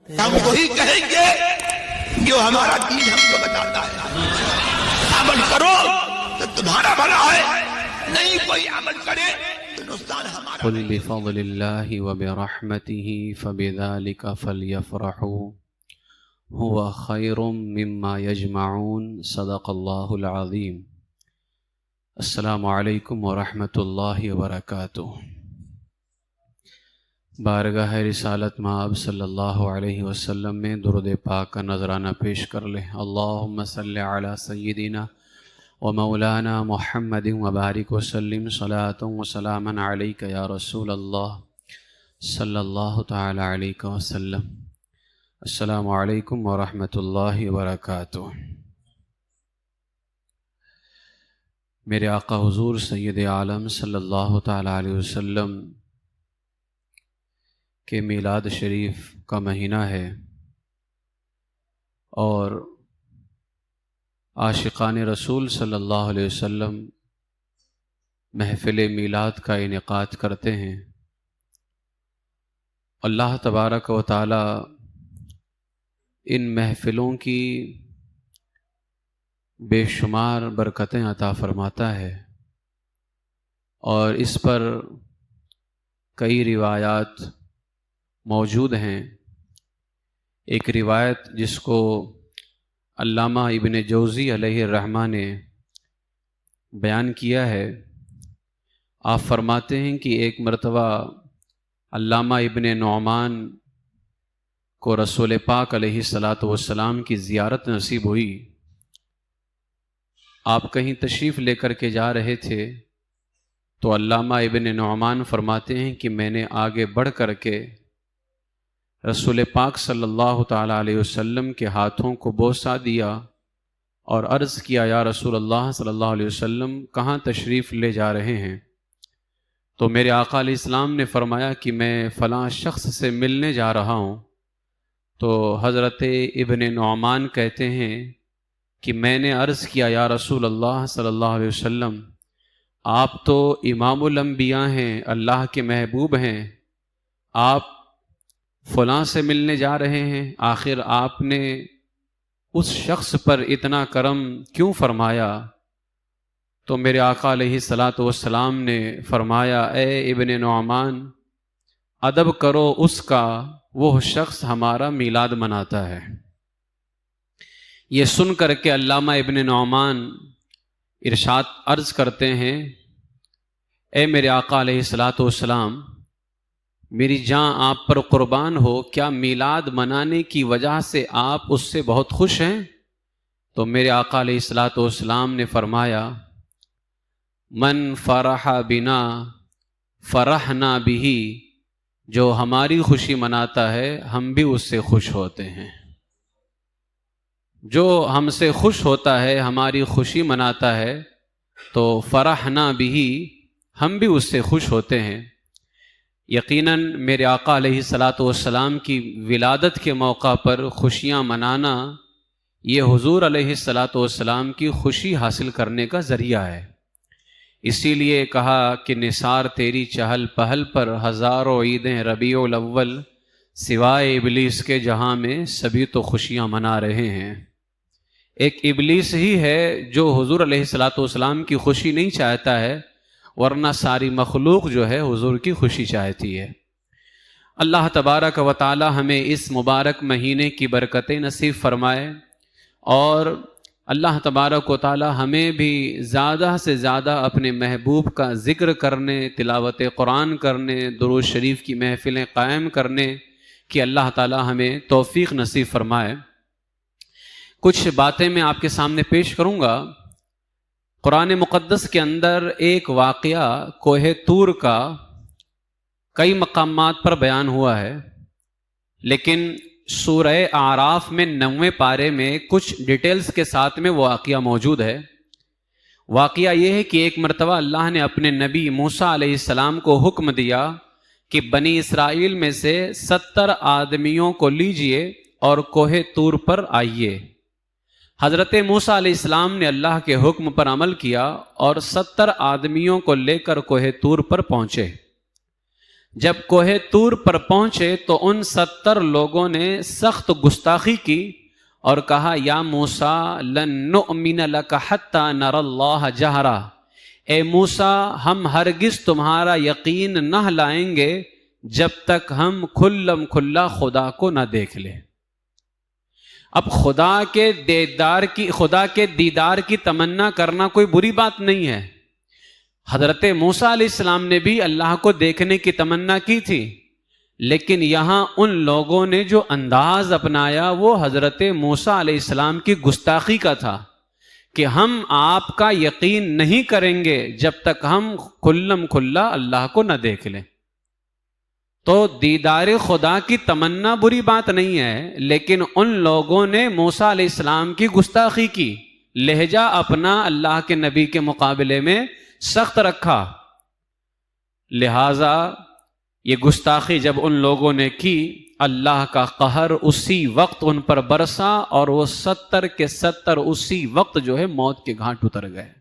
ہم وہی کہیں گے جو ہمارا دین ہم کو بتاتا ہے. عمل کرو تو تمہارا بھلا ہے، نہیں کوئی عمل کرے تو نقصان ہمارا. قل بفضل اللہ وبرحمتہ فبذلک فلیفرحوا هو خیر مما یجمعون. صدق اللہ العظیم. السلام علیکم ورحمۃ اللہ وبرکاتہ. بارگاہ رسالت مآب صلی اللہ علیہ وسلم میں درود پاک کا نذرانہ پیش کر لیں. اللہم صلی علی سیدنا ومولانا محمد وبارک وسلم صلاۃ وسلاما علیک یا رسول اللہ صلی اللہ تعالی علیہ وسلم. السلام علیکم ورحمۃ اللہ وبرکاتہ. میرے آقا حضور سید عالم صلی اللہ تعالی علیہ وسلم کہ میلاد شریف کا مہینہ ہے اور عاشقان رسول صلی اللہ علیہ وسلم محفل میلاد کا انعقاد کرتے ہیں. اللہ تبارک و تعالی ان محفلوں کی بے شمار برکتیں عطا فرماتا ہے اور اس پر کئی روایات موجود ہیں. ایک روایت جس کو علامہ ابن جوزی علیہ الرحمہ نے بیان کیا ہے، آپ فرماتے ہیں کہ ایک مرتبہ علامہ ابن نعمان کو رسول پاک علیہ السلام کی زیارت نصیب ہوئی. آپ کہیں تشریف لے کر کے جا رہے تھے تو علامہ ابن نعمان فرماتے ہیں کہ میں نے آگے بڑھ کر کے رسول پاک صلی اللہ تعالی علیہ وسلم کے ہاتھوں کو بوسہ دیا اور عرض کیا، یا رسول اللہ صلی اللہ علیہ وسلم کہاں تشریف لے جا رہے ہیں؟ تو میرے آقا علیہ السلام نے فرمایا کہ میں فلاں شخص سے ملنے جا رہا ہوں. تو حضرت ابن نعمان کہتے ہیں کہ میں نے عرض کیا، یا رسول اللہ صلی اللہ علیہ وسلم آپ تو امام الانبیاء ہیں، اللہ کے محبوب ہیں، آپ فلاں سے ملنے جا رہے ہیں، آخر آپ نے اس شخص پر اتنا کرم کیوں فرمایا؟ تو میرے آقا علیہ السلام نے فرمایا، اے ابن نعمان ادب کرو اس کا، وہ شخص ہمارا میلاد مناتا ہے. یہ سن کر کے علامہ ابن نعمان ارشاد عرض کرتے ہیں، اے میرے آقا علیہ السلام میری جان آپ پر قربان ہو، کیا میلاد منانے کی وجہ سے آپ اس سے بہت خوش ہیں؟ تو میرے آقا علیہ السلام نے فرمایا، من فرح بنا فرحنا بہ، جو ہماری خوشی مناتا ہے ہم بھی اس سے خوش ہوتے ہیں. جو ہم سے خوش ہوتا ہے، ہماری خوشی مناتا ہے، تو فرحنا بہ، ہم بھی اس سے خوش ہوتے ہیں. یقیناً میرے آقا علیہ السلام کی ولادت کے موقع پر خوشیاں منانا یہ حضور علیہ السلام کی خوشی حاصل کرنے کا ذریعہ ہے. اسی لیے کہا کہ نثار تیری چہل پہل پر ہزاروں عیدیں ربیع الاول، سوائے ابلیس کے جہاں میں سبھی تو خوشیاں منا رہے ہیں. ایک ابلیس ہی ہے جو حضور علیہ السلام کی خوشی نہیں چاہتا ہے، ورنہ ساری مخلوق جو ہے حضور کی خوشی چاہتی ہے. اللہ تبارک و تعالی ہمیں اس مبارک مہینے کی برکتیں نصیب فرمائے اور اللہ تبارک و تعالی ہمیں بھی زیادہ سے زیادہ اپنے محبوب کا ذکر کرنے، تلاوت قرآن کرنے، درود شریف کی محفلیں قائم کرنے کی اللہ تعالی ہمیں توفیق نصیب فرمائے. کچھ باتیں میں آپ کے سامنے پیش کروں گا. قرآن مقدس کے اندر ایک واقعہ کوہ طور کا کئی مقامات پر بیان ہوا ہے، لیکن سورہ اعراف میں 9ویں پارے میں کچھ ڈیٹیلز کے ساتھ میں وہ واقعہ موجود ہے. واقعہ یہ ہے کہ ایک مرتبہ اللہ نے اپنے نبی موسیٰ علیہ السلام کو حکم دیا کہ بنی اسرائیل میں سے 70 آدمیوں کو لیجئے اور کوہ طور پر آئیے. حضرت موسیٰ علیہ السلام نے اللہ کے حکم پر عمل کیا اور 70 آدمیوں کو لے کر کوہ طور پر پہنچے. جب کوہ طور پر پہنچے تو ان 70 لوگوں نے سخت گستاخی کی اور کہا یا موسیٰ لن نؤمن لک حتی نری اللہ جہرا، اے موسیٰ ہم ہرگز تمہارا یقین نہ لائیں گے جب تک ہم کھلم کھلا خدا کو نہ دیکھ لیں۔ اب خدا کے دیدار کی تمنا کرنا کوئی بری بات نہیں ہے۔ حضرت موسیٰ علیہ السلام نے بھی اللہ کو دیکھنے کی تمنا کی تھی، لیکن یہاں ان لوگوں نے جو انداز اپنایا وہ حضرت موسیٰ علیہ السلام کی گستاخی کا تھا کہ ہم آپ کا یقین نہیں کریں گے جب تک ہم کھلم کھلا اللہ کو نہ دیکھ لیں۔ تو دیدار خدا کی تمنا بری بات نہیں ہے، لیکن ان لوگوں نے موسیٰ علیہ السلام کی گستاخی کی، لہجہ اپنا اللہ کے نبی کے مقابلے میں سخت رکھا، لہذا یہ گستاخی جب ان لوگوں نے کی، اللہ کا قہر اسی وقت ان پر برسا اور وہ 70 کے 70 اسی وقت جو ہے موت کے گھاٹ اتر گئے،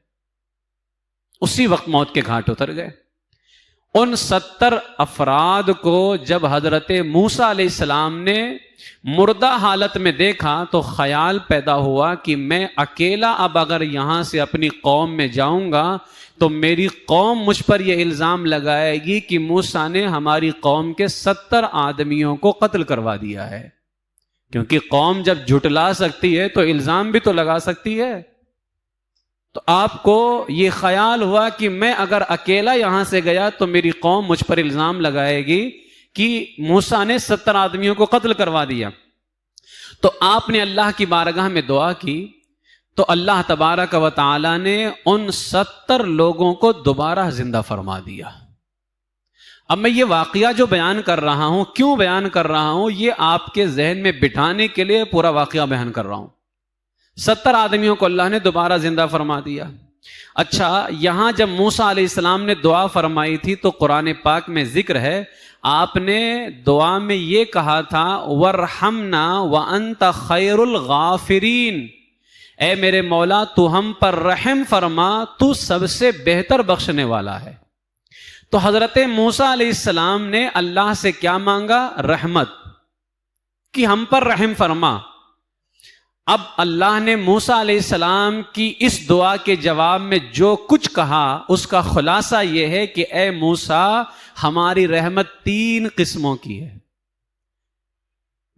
اسی وقت موت کے گھاٹ اتر گئے۔ ان 70 افراد کو جب حضرت موسیٰ علیہ السلام نے مردہ حالت میں دیکھا تو خیال پیدا ہوا کہ میں اکیلا اب اگر یہاں سے اپنی قوم میں جاؤں گا تو میری قوم مجھ پر یہ الزام لگائے گی کہ موسیٰ نے ہماری قوم کے 70 آدمیوں کو قتل کروا دیا ہے، کیونکہ قوم جب جھٹلا سکتی ہے تو الزام بھی تو لگا سکتی ہے۔ تو آپ کو یہ خیال ہوا کہ میں اگر اکیلا یہاں سے گیا تو میری قوم مجھ پر الزام لگائے گی کہ موسیٰ نے 70 آدمیوں کو قتل کروا دیا۔ تو آپ نے اللہ کی بارگاہ میں دعا کی تو اللہ تبارک و تعالی نے ان 70 لوگوں کو دوبارہ زندہ فرما دیا۔ اب میں یہ واقعہ جو بیان کر رہا ہوں، کیوں بیان کر رہا ہوں، یہ آپ کے ذہن میں بٹھانے کے لیے پورا واقعہ بیان کر رہا ہوں۔ 70 آدمیوں کو اللہ نے دوبارہ زندہ فرما دیا۔ اچھا، یہاں جب موسیٰ علیہ السلام نے دعا فرمائی تھی تو قرآن پاک میں ذکر ہے، آپ نے دعا میں یہ کہا تھا وَارْحَمْنَا وَأَنْتَ خَيْرُ الْغَافِرِينَ، اے میرے مولا تو ہم پر رحم فرما، تو سب سے بہتر بخشنے والا ہے۔ تو حضرت موسیٰ علیہ السلام نے اللہ سے کیا مانگا؟ رحمت، کہ ہم پر رحم فرما۔ اب اللہ نے موسیٰ علیہ السلام کی اس دعا کے جواب میں جو کچھ کہا اس کا خلاصہ یہ ہے کہ اے موسیٰ، ہماری رحمت 3 قسموں کی ہے۔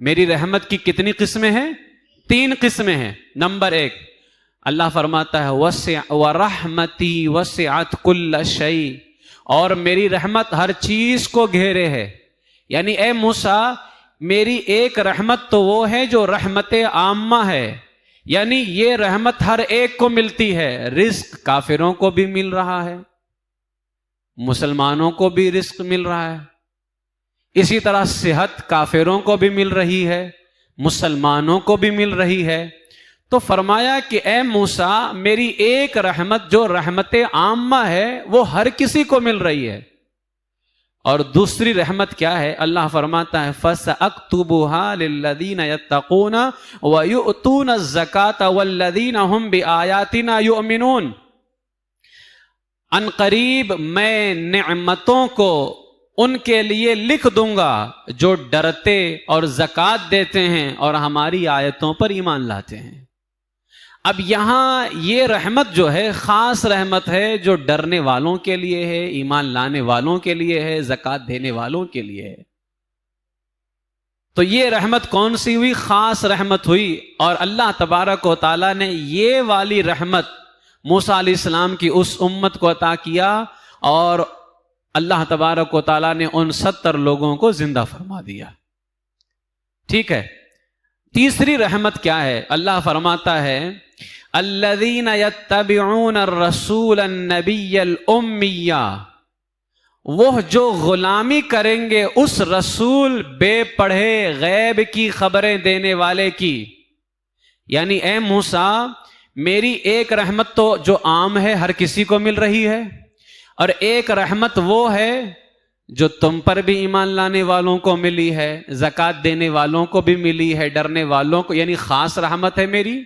میری رحمت کی کتنی قسمیں ہیں؟ 3 قسمیں ہیں۔ نمبر 1، اللہ فرماتا ہے وَرَحْمَتِي وَسِعَتْ كُلَّ شَيْءٍ، اور میری رحمت ہر چیز کو گھیرے ہے۔ یعنی اے موسیٰ، میری ایک رحمت تو وہ ہے جو رحمت عامہ ہے، یعنی یہ رحمت ہر ایک کو ملتی ہے۔ رزق کافروں کو بھی مل رہا ہے، مسلمانوں کو بھی رزق مل رہا ہے، اسی طرح صحت کافروں کو بھی مل رہی ہے، مسلمانوں کو بھی مل رہی ہے۔ تو فرمایا کہ اے موسیٰ، میری ایک رحمت جو رحمت عامہ ہے وہ ہر کسی کو مل رہی ہے، اور دوسری رحمت کیا ہے؟ اللہ فرماتا ہے فَسَأَكْتُبُهَا لِلَّذِينَ يَتَّقُونَ وَيُؤْتُونَ الزَّكَاةَ وَالَّذِينَ هُمْ بِآيَاتِنَا يُؤْمِنُونَ، ان قریب میں نعمتوں کو ان کے لیے لکھ دوں گا جو ڈرتے اور زکوٰۃ دیتے ہیں اور ہماری آیتوں پر ایمان لاتے ہیں۔ اب یہاں یہ رحمت جو ہے خاص رحمت ہے جو ڈرنے والوں کے لیے ہے، ایمان لانے والوں کے لیے ہے، زکوٰۃ دینے والوں کے لیے ہے۔ تو یہ رحمت کون سی ہوئی؟ خاص رحمت ہوئی، اور اللہ تبارک و تعالیٰ نے یہ والی رحمت موسیٰ علیہ السلام کی اس امت کو عطا کیا، اور اللہ تبارک و تعالیٰ نے ان 70 لوگوں کو زندہ فرما دیا۔ ٹھیک ہے، تیسری رحمت کیا ہے؟ اللہ فرماتا ہے الذین یتبعون الرسول النبی الامی، وہ جو غلامی کریں گے اس رسول بے پڑھے غیب کی خبریں دینے والے کی۔ یعنی اے موسیٰ، میری ایک رحمت تو جو عام ہے ہر کسی کو مل رہی ہے، اور ایک رحمت وہ ہے جو تم پر بھی ایمان لانے والوں کو ملی ہے، زکوٰۃ دینے والوں کو بھی ملی ہے، ڈرنے والوں کو، یعنی خاص رحمت ہے میری۔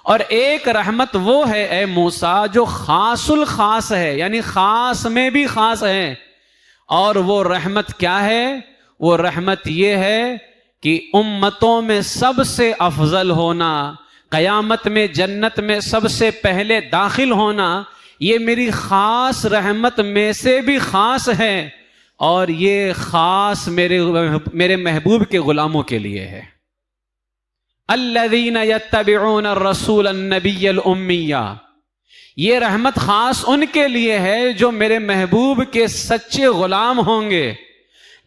اور ایک رحمت وہ ہے اے موسیٰ جو خاص الخاص ہے، یعنی خاص میں بھی خاص ہے، اور وہ رحمت کیا ہے؟ وہ رحمت یہ ہے کہ امتوں میں سب سے افضل ہونا، قیامت میں جنت میں سب سے پہلے داخل ہونا، یہ میری خاص رحمت میں سے بھی خاص ہے، اور یہ خاص میرے محبوب کے غلاموں کے لیے ہے۔ الذین یتبعون الرسول النبی الامیہ، یہ رحمت خاص ان کے لیے ہے جو میرے محبوب کے سچے غلام ہوں گے۔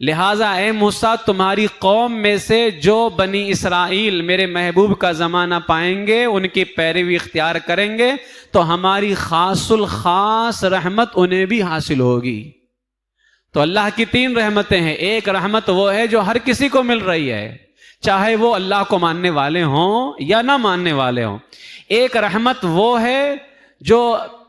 لہٰذا اے موسیٰ، تمہاری قوم میں سے جو بنی اسرائیل میرے محبوب کا زمانہ پائیں گے، ان کی پیروی اختیار کریں گے، تو ہماری خاص الخاص رحمت انہیں بھی حاصل ہوگی۔ تو اللہ کی تین رحمتیں ہیں۔ ایک رحمت وہ ہے جو ہر کسی کو مل رہی ہے، چاہے وہ اللہ کو ماننے والے ہوں یا نہ ماننے والے ہوں۔ ایک رحمت وہ ہے جو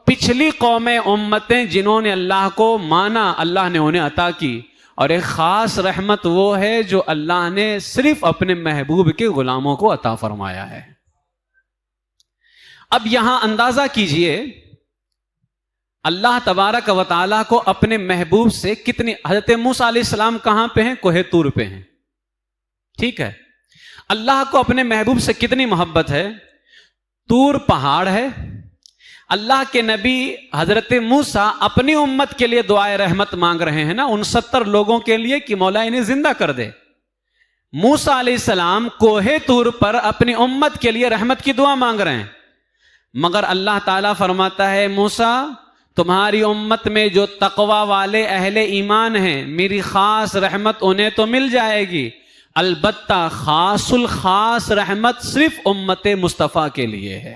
پچھلی قومیں، امتیں جنہوں نے اللہ کو مانا، اللہ نے انہیں عطا کی، اور ایک خاص رحمت وہ ہے جو اللہ نے صرف اپنے محبوب کے غلاموں کو عطا فرمایا ہے۔ اب یہاں اندازہ کیجئے اللہ تبارک و تعالیٰ کو اپنے محبوب سے کتنی، حضرت موسیٰ علیہ السلام کہاں پہ ہیں؟ کوہ طور پہ ہیں، ٹھیک ہے۔ اللہ کو اپنے محبوب سے کتنی محبت ہے؟ طور پہاڑ ہے، اللہ کے نبی حضرت موسیٰ اپنی امت کے لیے دعائے رحمت مانگ رہے ہیں نا، 69 لوگوں کے لیے کہ مولا انہیں زندہ کر دے۔ موسیٰ علیہ السلام کوہ طور پر اپنی امت کے لیے رحمت کی دعا مانگ رہے ہیں، مگر اللہ تعالیٰ فرماتا ہے موسیٰ، تمہاری امت میں جو تقوی والے اہل ایمان ہیں، میری خاص رحمت انہیں تو مل جائے گی، البتہ خاص الخاص رحمت صرف امت مصطفیٰ کے لیے ہے۔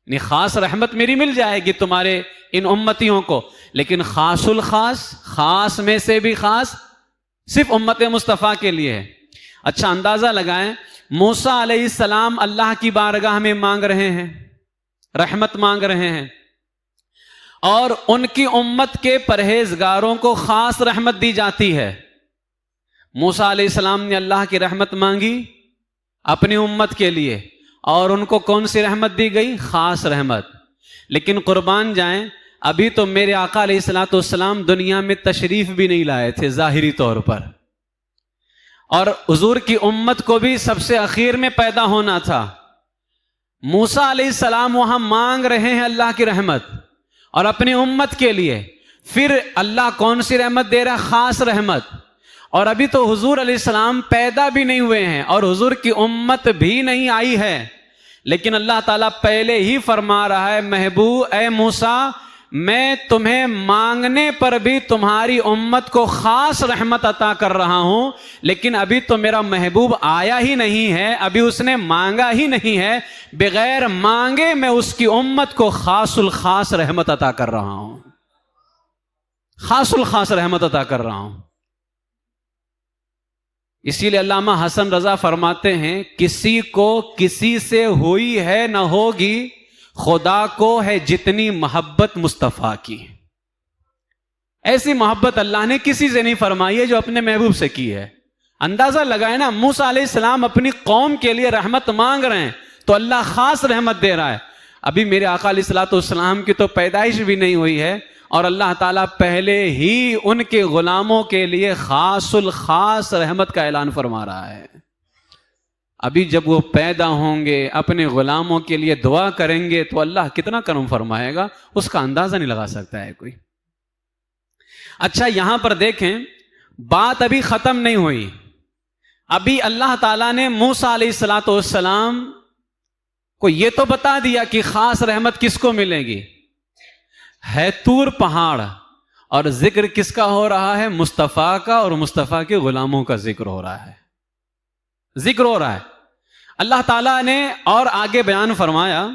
یعنی خاص رحمت میری مل جائے گی تمہارے ان امتیوں کو، لیکن خاص الخاص، خاص میں سے بھی خاص، صرف امت مصطفیٰ کے لیے ہے۔ اچھا اندازہ لگائیں، موسیٰ علیہ السلام اللہ کی بارگاہ میں مانگ رہے ہیں، رحمت مانگ رہے ہیں، اور ان کی امت کے پرہیزگاروں کو خاص رحمت دی جاتی ہے۔ موسیٰ علیہ السلام نے اللہ کی رحمت مانگی اپنی امت کے لیے، اور ان کو کون سی رحمت دی گئی؟ خاص رحمت۔ لیکن قربان جائیں، ابھی تو میرے آقا علیہ الصلوۃ والسلام دنیا میں تشریف بھی نہیں لائے تھے ظاہری طور پر، اور حضور کی امت کو بھی سب سے اخیر میں پیدا ہونا تھا۔ موسیٰ علیہ السلام وہاں مانگ رہے ہیں اللہ کی رحمت اور اپنی امت کے لیے، پھر اللہ کون سی رحمت دے رہا؟ خاص رحمت۔ اور ابھی تو حضور علیہ السلام پیدا بھی نہیں ہوئے ہیں اور حضور کی امت بھی نہیں آئی ہے، لیکن اللہ تعالیٰ پہلے ہی فرما رہا ہے، محبوب اے موسیٰ، میں تمہیں مانگنے پر بھی تمہاری امت کو خاص رحمت عطا کر رہا ہوں، لیکن ابھی تو میرا محبوب آیا ہی نہیں ہے، ابھی اس نے مانگا ہی نہیں ہے، بغیر مانگے میں اس کی امت کو خاص الخاص رحمت عطا کر رہا ہوں، خاص الخاص رحمت عطا کر رہا ہوں۔ اسی لیے علامہ حسن رضا فرماتے ہیں، کسی کو کسی سے ہوئی ہے نہ ہوگی، خدا کو ہے جتنی محبت مصطفیٰ کی۔ ایسی محبت اللہ نے کسی سے نہیں فرمائی ہے جو اپنے محبوب سے کی ہے۔ اندازہ لگائے نا، موسیٰ علیہ السلام اپنی قوم کے لیے رحمت مانگ رہے ہیں تو اللہ خاص رحمت دے رہا ہے۔ ابھی میرے آقا علیہ الصلوۃ والسلام کی تو پیدائش بھی نہیں ہوئی ہے، اور اللہ تعالیٰ پہلے ہی ان کے غلاموں کے لیے خاص الخاص رحمت کا اعلان فرما رہا ہے۔ ابھی جب وہ پیدا ہوں گے، اپنے غلاموں کے لیے دعا کریں گے، تو اللہ کتنا کرم فرمائے گا، اس کا اندازہ نہیں لگا سکتا ہے کوئی۔ اچھا یہاں پر دیکھیں، بات ابھی ختم نہیں ہوئی، ابھی اللہ تعالیٰ نے موسیٰ علیہ الصلوۃ والسلام کو یہ تو بتا دیا کہ خاص رحمت کس کو ملے گی، ہے طور پہاڑ، اور ذکر کس کا ہو رہا ہے؟ مصطفیٰ کا، اور مصطفیٰ کے غلاموں کا ذکر ہو رہا ہے، ذکر ہو رہا ہے۔ اللہ تعالیٰ نے اور آگے بیان فرمایا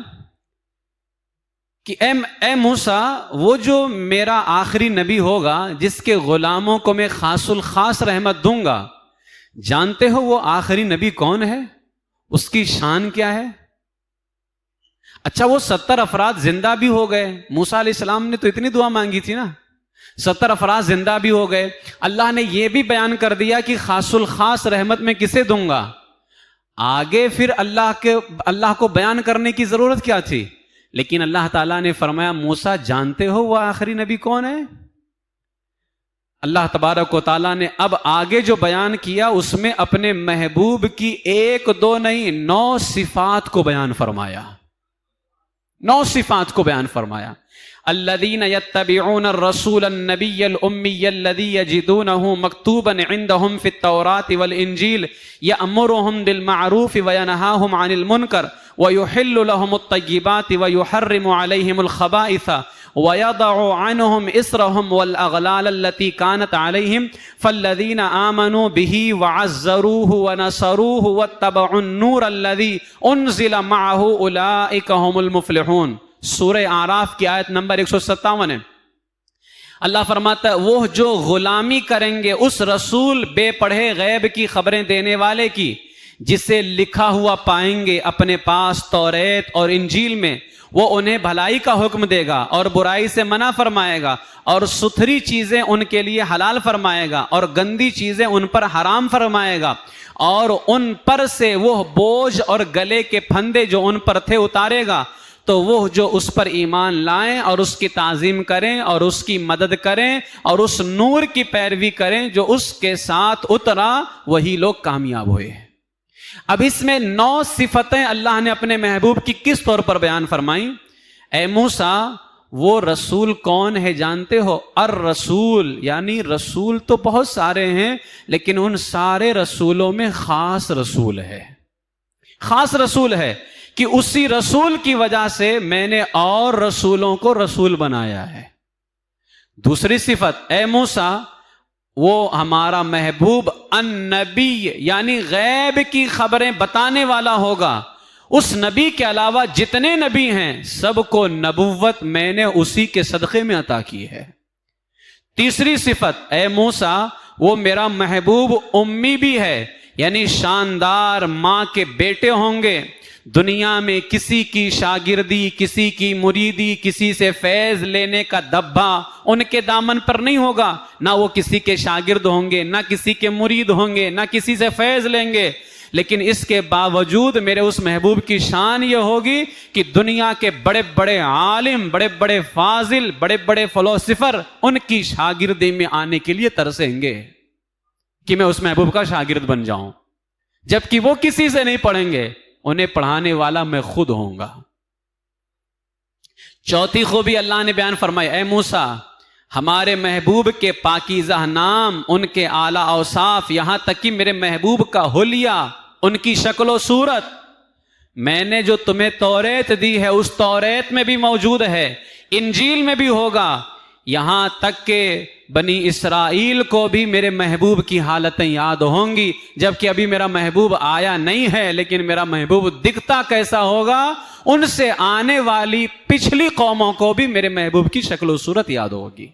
کہ اے موسیٰ، وہ جو میرا آخری نبی ہوگا جس کے غلاموں کو میں خاص الخاص رحمت دوں گا، جانتے ہو وہ آخری نبی کون ہے؟ اس کی شان کیا ہے؟ اچھا وہ 70 افراد زندہ بھی ہو گئے، موسیٰ علیہ السلام نے تو اتنی دعا مانگی تھی نا، 70 افراد زندہ بھی ہو گئے، اللہ نے یہ بھی بیان کر دیا کہ خاص الخاص رحمت میں کسے دوں گا۔ آگے پھر اللہ کو بیان کرنے کی ضرورت کیا تھی؟ لیکن اللہ تعالیٰ نے فرمایا، موسیٰ جانتے ہو وہ آخری نبی کون ہے؟ اللہ تبارک و تعالیٰ نے اب آگے جو بیان کیا اس میں اپنے محبوب کی 1 2 نہیں 9 صفات کو بیان فرمایا، 9 صفات کو بیان فرمایا۔ الذین یتبعون الرسول النبی الامی الذی یجدونہ مکتوبا عندہم فی التوراۃ والانجیل یأمرہم بالمعروف وینہاہم عن المنکر ویحل لہم الطیبات ویحرم علیہم الخبائث وَيَضَعُ عَنْهُمْ إِصْرَهُمْ وَالْأَغْلَالَ الَّتِي كَانَتْ عَلَيْهِمْ فَالَّذِينَ آمَنُوا بِهِ وَعَزَّرُوهُ وَنَصَرُوهُ وَاتَّبَعُوا النُّورَ الَّذِي أُنزِلَ مَعَهُ أُولَئِكَ هُمُ الْمُفْلِحُونَ۔ سورہ اعراف کی آیت نمبر 157 ہے۔ اللہ فرماتا ہے وہ جو غلامی کریں گے اس رسول بے پڑھے غیب کی خبریں دینے والے کی، جسے لکھا ہوا پائیں گے اپنے پاس توریت اور انجیل میں، وہ انہیں بھلائی کا حکم دے گا اور برائی سے منع فرمائے گا، اور ستھری چیزیں ان کے لیے حلال فرمائے گا اور گندی چیزیں ان پر حرام فرمائے گا، اور ان پر سے وہ بوجھ اور گلے کے پھندے جو ان پر تھے اتارے گا، تو وہ جو اس پر ایمان لائیں اور اس کی تعظیم کریں اور اس کی مدد کریں اور اس نور کی پیروی کریں جو اس کے ساتھ اترا، وہی لوگ کامیاب ہوئے۔ اب اس میں 9 صفتیں اللہ نے اپنے محبوب کی کس طور پر بیان فرمائیں؟ اے موسیٰ، وہ رسول کون ہے جانتے ہو؟ الرسول، یعنی رسول تو بہت سارے ہیں لیکن ان سارے رسولوں میں خاص رسول ہے، خاص رسول ہے کہ اسی رسول کی وجہ سے میں نے اور رسولوں کو رسول بنایا ہے۔ دوسری صفت، اے موسیٰ، وہ ہمارا محبوب النبی، یعنی غیب کی خبریں بتانے والا ہوگا۔ اس نبی کے علاوہ جتنے نبی ہیں سب کو نبوت میں نے اسی کے صدقے میں عطا کی ہے۔ تیسری صفت، اے موسیٰ، وہ میرا محبوب امی بھی ہے، یعنی شاندار ماں کے بیٹے ہوں گے۔ دنیا میں کسی کی شاگردی، کسی کی مریدی، کسی سے فیض لینے کا دبا ان کے دامن پر نہیں ہوگا، نہ وہ کسی کے شاگرد ہوں گے، نہ کسی کے مرید ہوں گے، نہ کسی سے فیض لیں گے۔ لیکن اس کے باوجود میرے اس محبوب کی شان یہ ہوگی کہ دنیا کے بڑے بڑے عالم، بڑے بڑے فاضل، بڑے بڑے فلسفر ان کی شاگردی میں آنے کے لیے ترسیں گے کہ میں اس محبوب کا شاگرد بن جاؤں، جبکہ وہ کسی سے نہیں پڑھیں گے، انہیں پڑھانے والا میں خود ہوں گا۔ چوتھی خوبی اللہ نے بیان فرمائی، اے موسیٰ، ہمارے محبوب کے پاکیزہ نام، ان کے اعلیٰ اوصاف، یہاں تک کہ میرے محبوب کا حلیہ، ان کی شکل و صورت، میں نے جو تمہیں توریت دی ہے اس توریت میں بھی موجود ہے، انجیل میں بھی ہوگا، یہاں تک کہ بنی اسرائیل کو بھی میرے محبوب کی حالتیں یاد ہوں گی، جبکہ ابھی میرا محبوب آیا نہیں ہے، لیکن میرا محبوب دکھتا کیسا ہوگا، ان سے آنے والی پچھلی قوموں کو بھی میرے محبوب کی شکل و صورت یاد ہوگی۔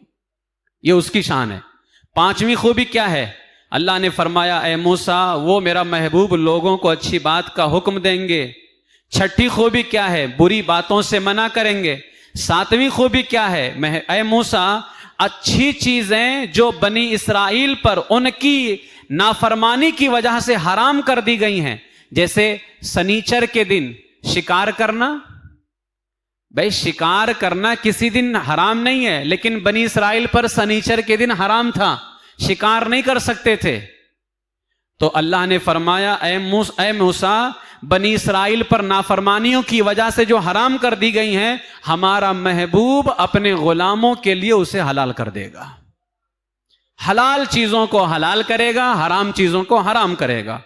یہ اس کی شان ہے۔ پانچویں خوبی کیا ہے؟ اللہ نے فرمایا، اے موسیٰ، وہ میرا محبوب لوگوں کو اچھی بات کا حکم دیں گے۔ چھٹی خوبی کیا ہے؟ بری باتوں سے منع کریں گے۔ ساتویں خوبی کیا ہے؟ اے موسیٰ، اچھی چیزیں جو بنی اسرائیل پر ان کی نافرمانی کی وجہ سے حرام کر دی گئی ہیں، جیسے سنیچر کے دن شکار کرنا۔ بھائی شکار کرنا کسی دن حرام نہیں ہے، لیکن بنی اسرائیل پر سنیچر کے دن حرام تھا، شکار نہیں کر سکتے تھے۔ تو اللہ نے فرمایا، اے موسیٰ، بنی اسرائیل پر نافرمانیوں کی وجہ سے جو حرام کر دی گئی ہیں، ہمارا محبوب اپنے غلاموں کے لیے اسے حلال کر دے گا۔ حلال چیزوں کو حلال کرے گا، حرام چیزوں کو حرام کرے گا۔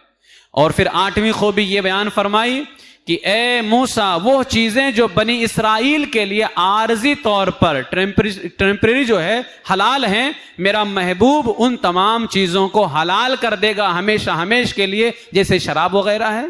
اور پھر آٹھویں خوبی یہ بیان فرمائی کہ اے موسیٰ، وہ چیزیں جو بنی اسرائیل کے لیے عارضی طور پر ٹیمپریری جو ہے حلال ہیں، میرا محبوب ان تمام چیزوں کو حلال کر دے گا ہمیشہ ہمیش کے لیے، جیسے شراب وغیرہ ہے،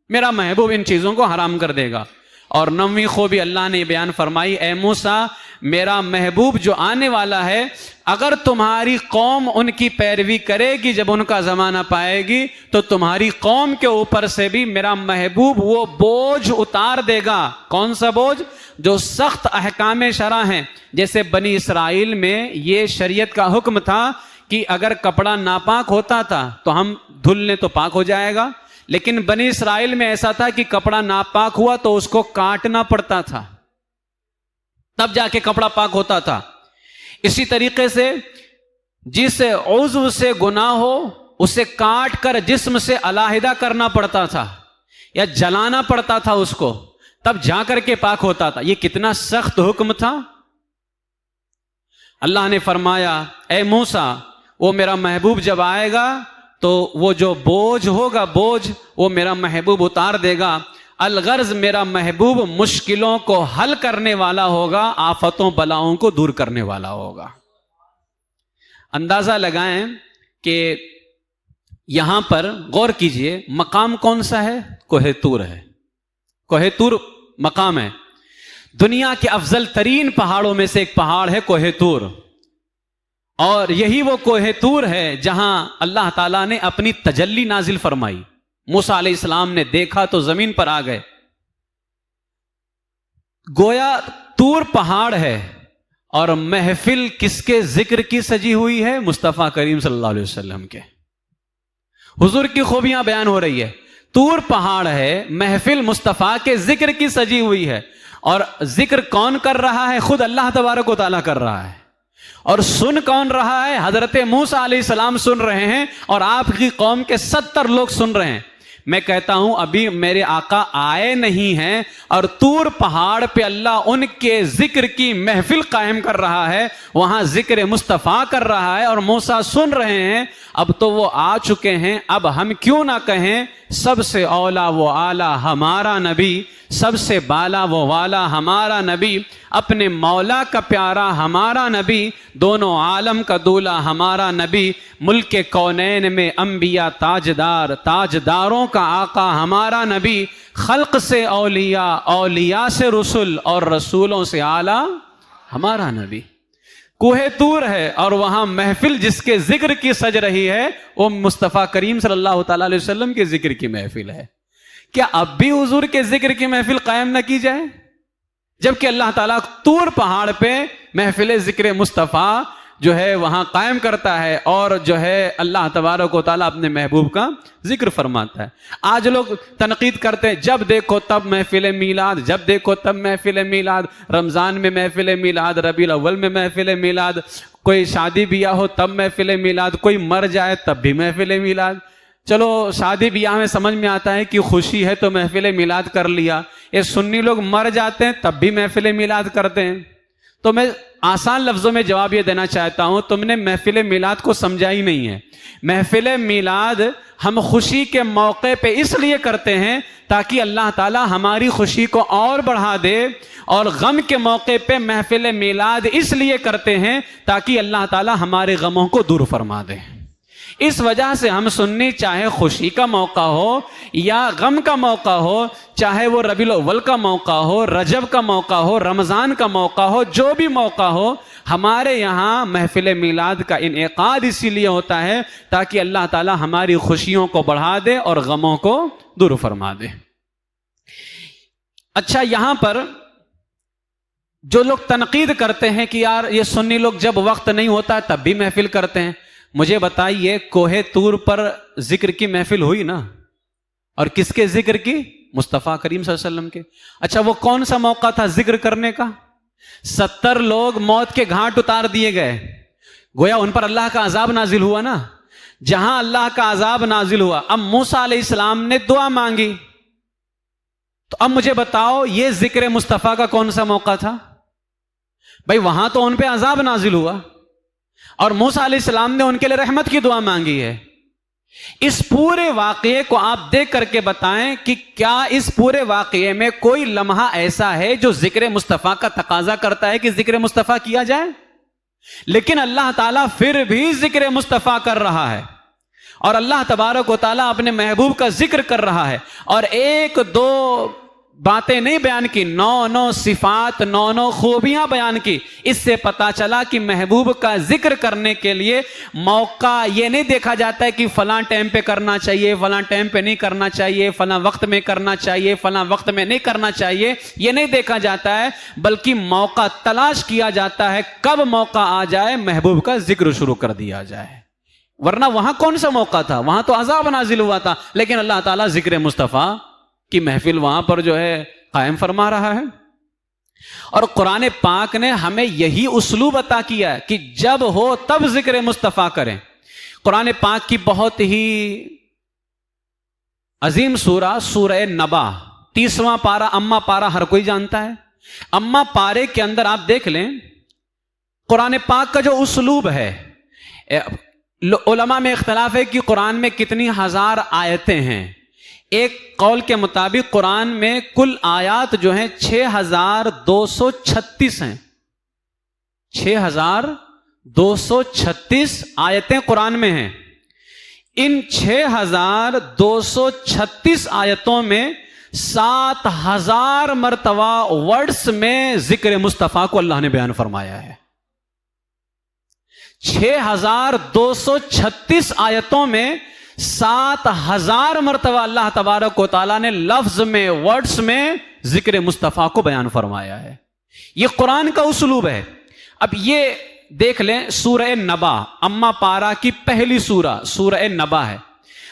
میرا محبوب ان چیزوں کو حرام کر دے گا۔ اور نویں خوبی اللہ نے بیان فرمائی، اے موسیٰ، میرا محبوب جو آنے والا ہے، اگر تمہاری قوم ان کی پیروی کرے گی، جب ان کا زمانہ پائے گی، تو تمہاری قوم کے اوپر سے بھی میرا محبوب وہ بوجھ اتار دے گا۔ کون سا بوجھ؟ جو سخت احکام شرع ہیں۔ جیسے بنی اسرائیل میں یہ شریعت کا حکم تھا کہ اگر کپڑا ناپاک ہوتا تھا تو ہم دھل لیں تو پاک ہو جائے گا، لیکن بنی اسرائیل میں ایسا تھا کہ کپڑا ناپاک ہوا تو اس کو کاٹنا پڑتا تھا، تب جا کے کپڑا پاک ہوتا تھا۔ اسی طریقے سے جس عضو سے گناہ ہو اسے کاٹ کر جسم سے علیحدہ کرنا پڑتا تھا یا جلانا پڑتا تھا اس کو، تب جا کر کے پاک ہوتا تھا۔ یہ کتنا سخت حکم تھا۔ اللہ نے فرمایا اے موسیٰ، وہ میرا محبوب جب آئے گا تو وہ جو بوجھ ہوگا، بوجھ وہ میرا محبوب اتار دے گا۔ الغرض میرا محبوب مشکلوں کو حل کرنے والا ہوگا، آفتوں بلاؤں کو دور کرنے والا ہوگا۔ اندازہ لگائیں کہ یہاں پر غور کیجئے، مقام کون سا ہے؟ کوہ طور ہے۔ کوہ طور مقام ہے، دنیا کے افضل ترین پہاڑوں میں سے ایک پہاڑ ہے کوہ طور، اور یہی وہ کوہ طور ہے جہاں اللہ تعالیٰ نے اپنی تجلی نازل فرمائی۔ موسیٰ علیہ السلام نے دیکھا تو زمین پر آ گئے۔ گویا طور پہاڑ ہے اور محفل کس کے ذکر کی سجی ہوئی ہے؟ مصطفیٰ کریم صلی اللہ علیہ وسلم کے، حضور کی خوبیاں بیان ہو رہی ہے۔ طور پہاڑ ہے، محفل مصطفیٰ کے ذکر کی سجی ہوئی ہے، اور ذکر کون کر رہا ہے؟ خود اللہ تبارک و تعالیٰ کر رہا ہے۔ اور سن کون رہا ہے؟ حضرت موسیٰ علیہ السلام سن رہے ہیں، اور آپ کی قوم کے 70 لوگ سن رہے ہیں۔ میں کہتا ہوں ابھی میرے آقا آئے نہیں ہیں اور طور پہاڑ پہ اللہ ان کے ذکر کی محفل قائم کر رہا ہے، وہاں ذکر مصطفیٰ کر رہا ہے اور موسیٰ سن رہے ہیں۔ اب تو وہ آ چکے ہیں، اب ہم کیوں نہ کہیں سب سے اولا و اعلیٰ ہمارا نبی، سب سے بالا و والا ہمارا نبی، اپنے مولا کا پیارا ہمارا نبی، دونوں عالم کا دولہ ہمارا نبی، ملک کونین میں انبیاء تاجدار، تاجداروں کا آقا ہمارا نبی، خلق سے اولیاء، اولیاء سے رسول، اور رسولوں سے اعلیٰ ہمارا نبی۔ کوہ طور ہے اور وہاں محفل جس کے ذکر کی سج رہی ہے وہ مصطفیٰ کریم صلی اللہ تعالیٰ علیہ وسلم کے ذکر کی محفل ہے۔ کیا اب بھی حضور کے ذکر کی محفل قائم نہ کی جائے؟ جبکہ اللہ تعالیٰ طور پہاڑ پہ محفل ذکر مصطفیٰ جو ہے وہاں قائم کرتا ہے، اور جو ہے اللہ تبارک و تعالیٰ اپنے محبوب کا ذکر فرماتا ہے۔ آج لوگ تنقید کرتے ہیں، جب دیکھو تب محفل میلاد، جب دیکھو تب محفل میلاد، رمضان میں محفل میلاد، ربیع الاول میں محفل میلاد، کوئی شادی بیاہ ہو تب محفل میلاد، کوئی مر جائے تب بھی محفل میلاد۔ چلو شادی بیاہ میں سمجھ میں آتا ہے کہ خوشی ہے تو محفل میلاد کر لیا، یہ سنی لوگ مر جاتے ہیں تب بھی محفل میلاد کرتے ہیں۔ تو میں آسان لفظوں میں جواب یہ دینا چاہتا ہوں، تم نے محفل میلاد کو سمجھا ہی نہیں ہے۔ محفل میلاد ہم خوشی کے موقع پہ اس لیے کرتے ہیں تاکہ اللہ تعالی ہماری خوشی کو اور بڑھا دے، اور غم کے موقع پہ محفل میلاد اس لیے کرتے ہیں تاکہ اللہ تعالی ہمارے غموں کو دور فرما دے۔ اس وجہ سے ہم سنی، چاہے خوشی کا موقع ہو یا غم کا موقع ہو، چاہے وہ ربیع الاول کا موقع ہو، رجب کا موقع ہو، رمضان کا موقع ہو، جو بھی موقع ہو، ہمارے یہاں محفل میلاد کا انعقاد اسی لیے ہوتا ہے تاکہ اللہ تعالی ہماری خوشیوں کو بڑھا دے اور غموں کو دور فرما دے۔ اچھا، یہاں پر جو لوگ تنقید کرتے ہیں کہ یار یہ سنی لوگ جب وقت نہیں ہوتا تب بھی محفل کرتے ہیں، مجھے بتائیے کوہ طور پر ذکر کی محفل ہوئی نا، اور کس کے ذکر کی؟ مصطفیٰ کریم صلی اللہ علیہ وسلم کے۔ اچھا، وہ کون سا موقع تھا ذکر کرنے کا؟ 70 لوگ موت کے گھاٹ اتار دیے گئے، گویا ان پر اللہ کا عذاب نازل ہوا نا۔ جہاں اللہ کا عذاب نازل ہوا، اب موسیٰ علیہ السلام نے دعا مانگی، تو اب مجھے بتاؤ یہ ذکر مصطفیٰ کا کون سا موقع تھا؟ بھائی وہاں تو ان پہ عذاب نازل ہوا، اور موسیٰ علیہ السلام نے ان کے لیے رحمت کی دعا مانگی ہے۔ اس پورے واقعے کو آپ دیکھ کر کے بتائیں کہ کیا اس پورے واقعے میں کوئی لمحہ ایسا ہے جو ذکر مصطفیٰ کا تقاضا کرتا ہے کہ ذکر مصطفیٰ کیا جائے؟ لیکن اللہ تعالیٰ پھر بھی ذکر مصطفیٰ کر رہا ہے، اور اللہ تبارک و تعالیٰ اپنے محبوب کا ذکر کر رہا ہے، اور ایک دو باتیں نہیں بیان کی، 9 صفات، 9 خوبیاں بیان کی۔ اس سے پتا چلا کہ محبوب کا ذکر کرنے کے لیے موقع یہ نہیں دیکھا جاتا ہے کہ فلاں ٹائم پہ کرنا چاہیے، فلاں ٹائم پہ نہیں کرنا چاہیے، فلاں وقت میں کرنا چاہیے، فلاں وقت میں نہیں کرنا چاہیے، یہ نہیں دیکھا جاتا ہے، بلکہ موقع تلاش کیا جاتا ہے، کب موقع آ جائے محبوب کا ذکر شروع کر دیا جائے۔ ورنہ وہاں کون سا موقع تھا؟ وہاں تو عذاب نازل ہوا تھا، لیکن اللہ تعالیٰ ذکر مصطفیٰ کی محفل وہاں پر جو ہے قائم فرما رہا ہے۔ اور قرآن پاک نے ہمیں یہی اسلوب عطا کیا ہے کہ جب ہو تب ذکر مصطفیٰ کریں. قرآن پاک کی بہت ہی عظیم سورہ سورہ نبا، 30واں پارہ، اما پارہ ہر کوئی جانتا ہے. اما پارے کے اندر آپ دیکھ لیں قرآن پاک کا جو اسلوب ہے. علماء میں اختلاف ہے کہ قرآن میں کتنی ہزار آیتیں ہیں. ایک قول کے مطابق قرآن میں کل آیات جو ہیں 6236 ہیں. 6236 آیتیں قرآن میں ہیں. ان 6236 آیتوں میں 7000 مرتبہ ورڈز میں ذکر مصطفیٰ کو اللہ نے بیان فرمایا ہے. 6236 آیتوں میں 7000 مرتبہ اللہ تبارک و تعالیٰ نے لفظ میں، ورڈز میں ذکر مصطفیٰ کو بیان فرمایا ہے. یہ قرآن کا اسلوب ہے. اب یہ دیکھ لیں سورہ نبا، اما پارہ کی پہلی سورہ نبا ہے.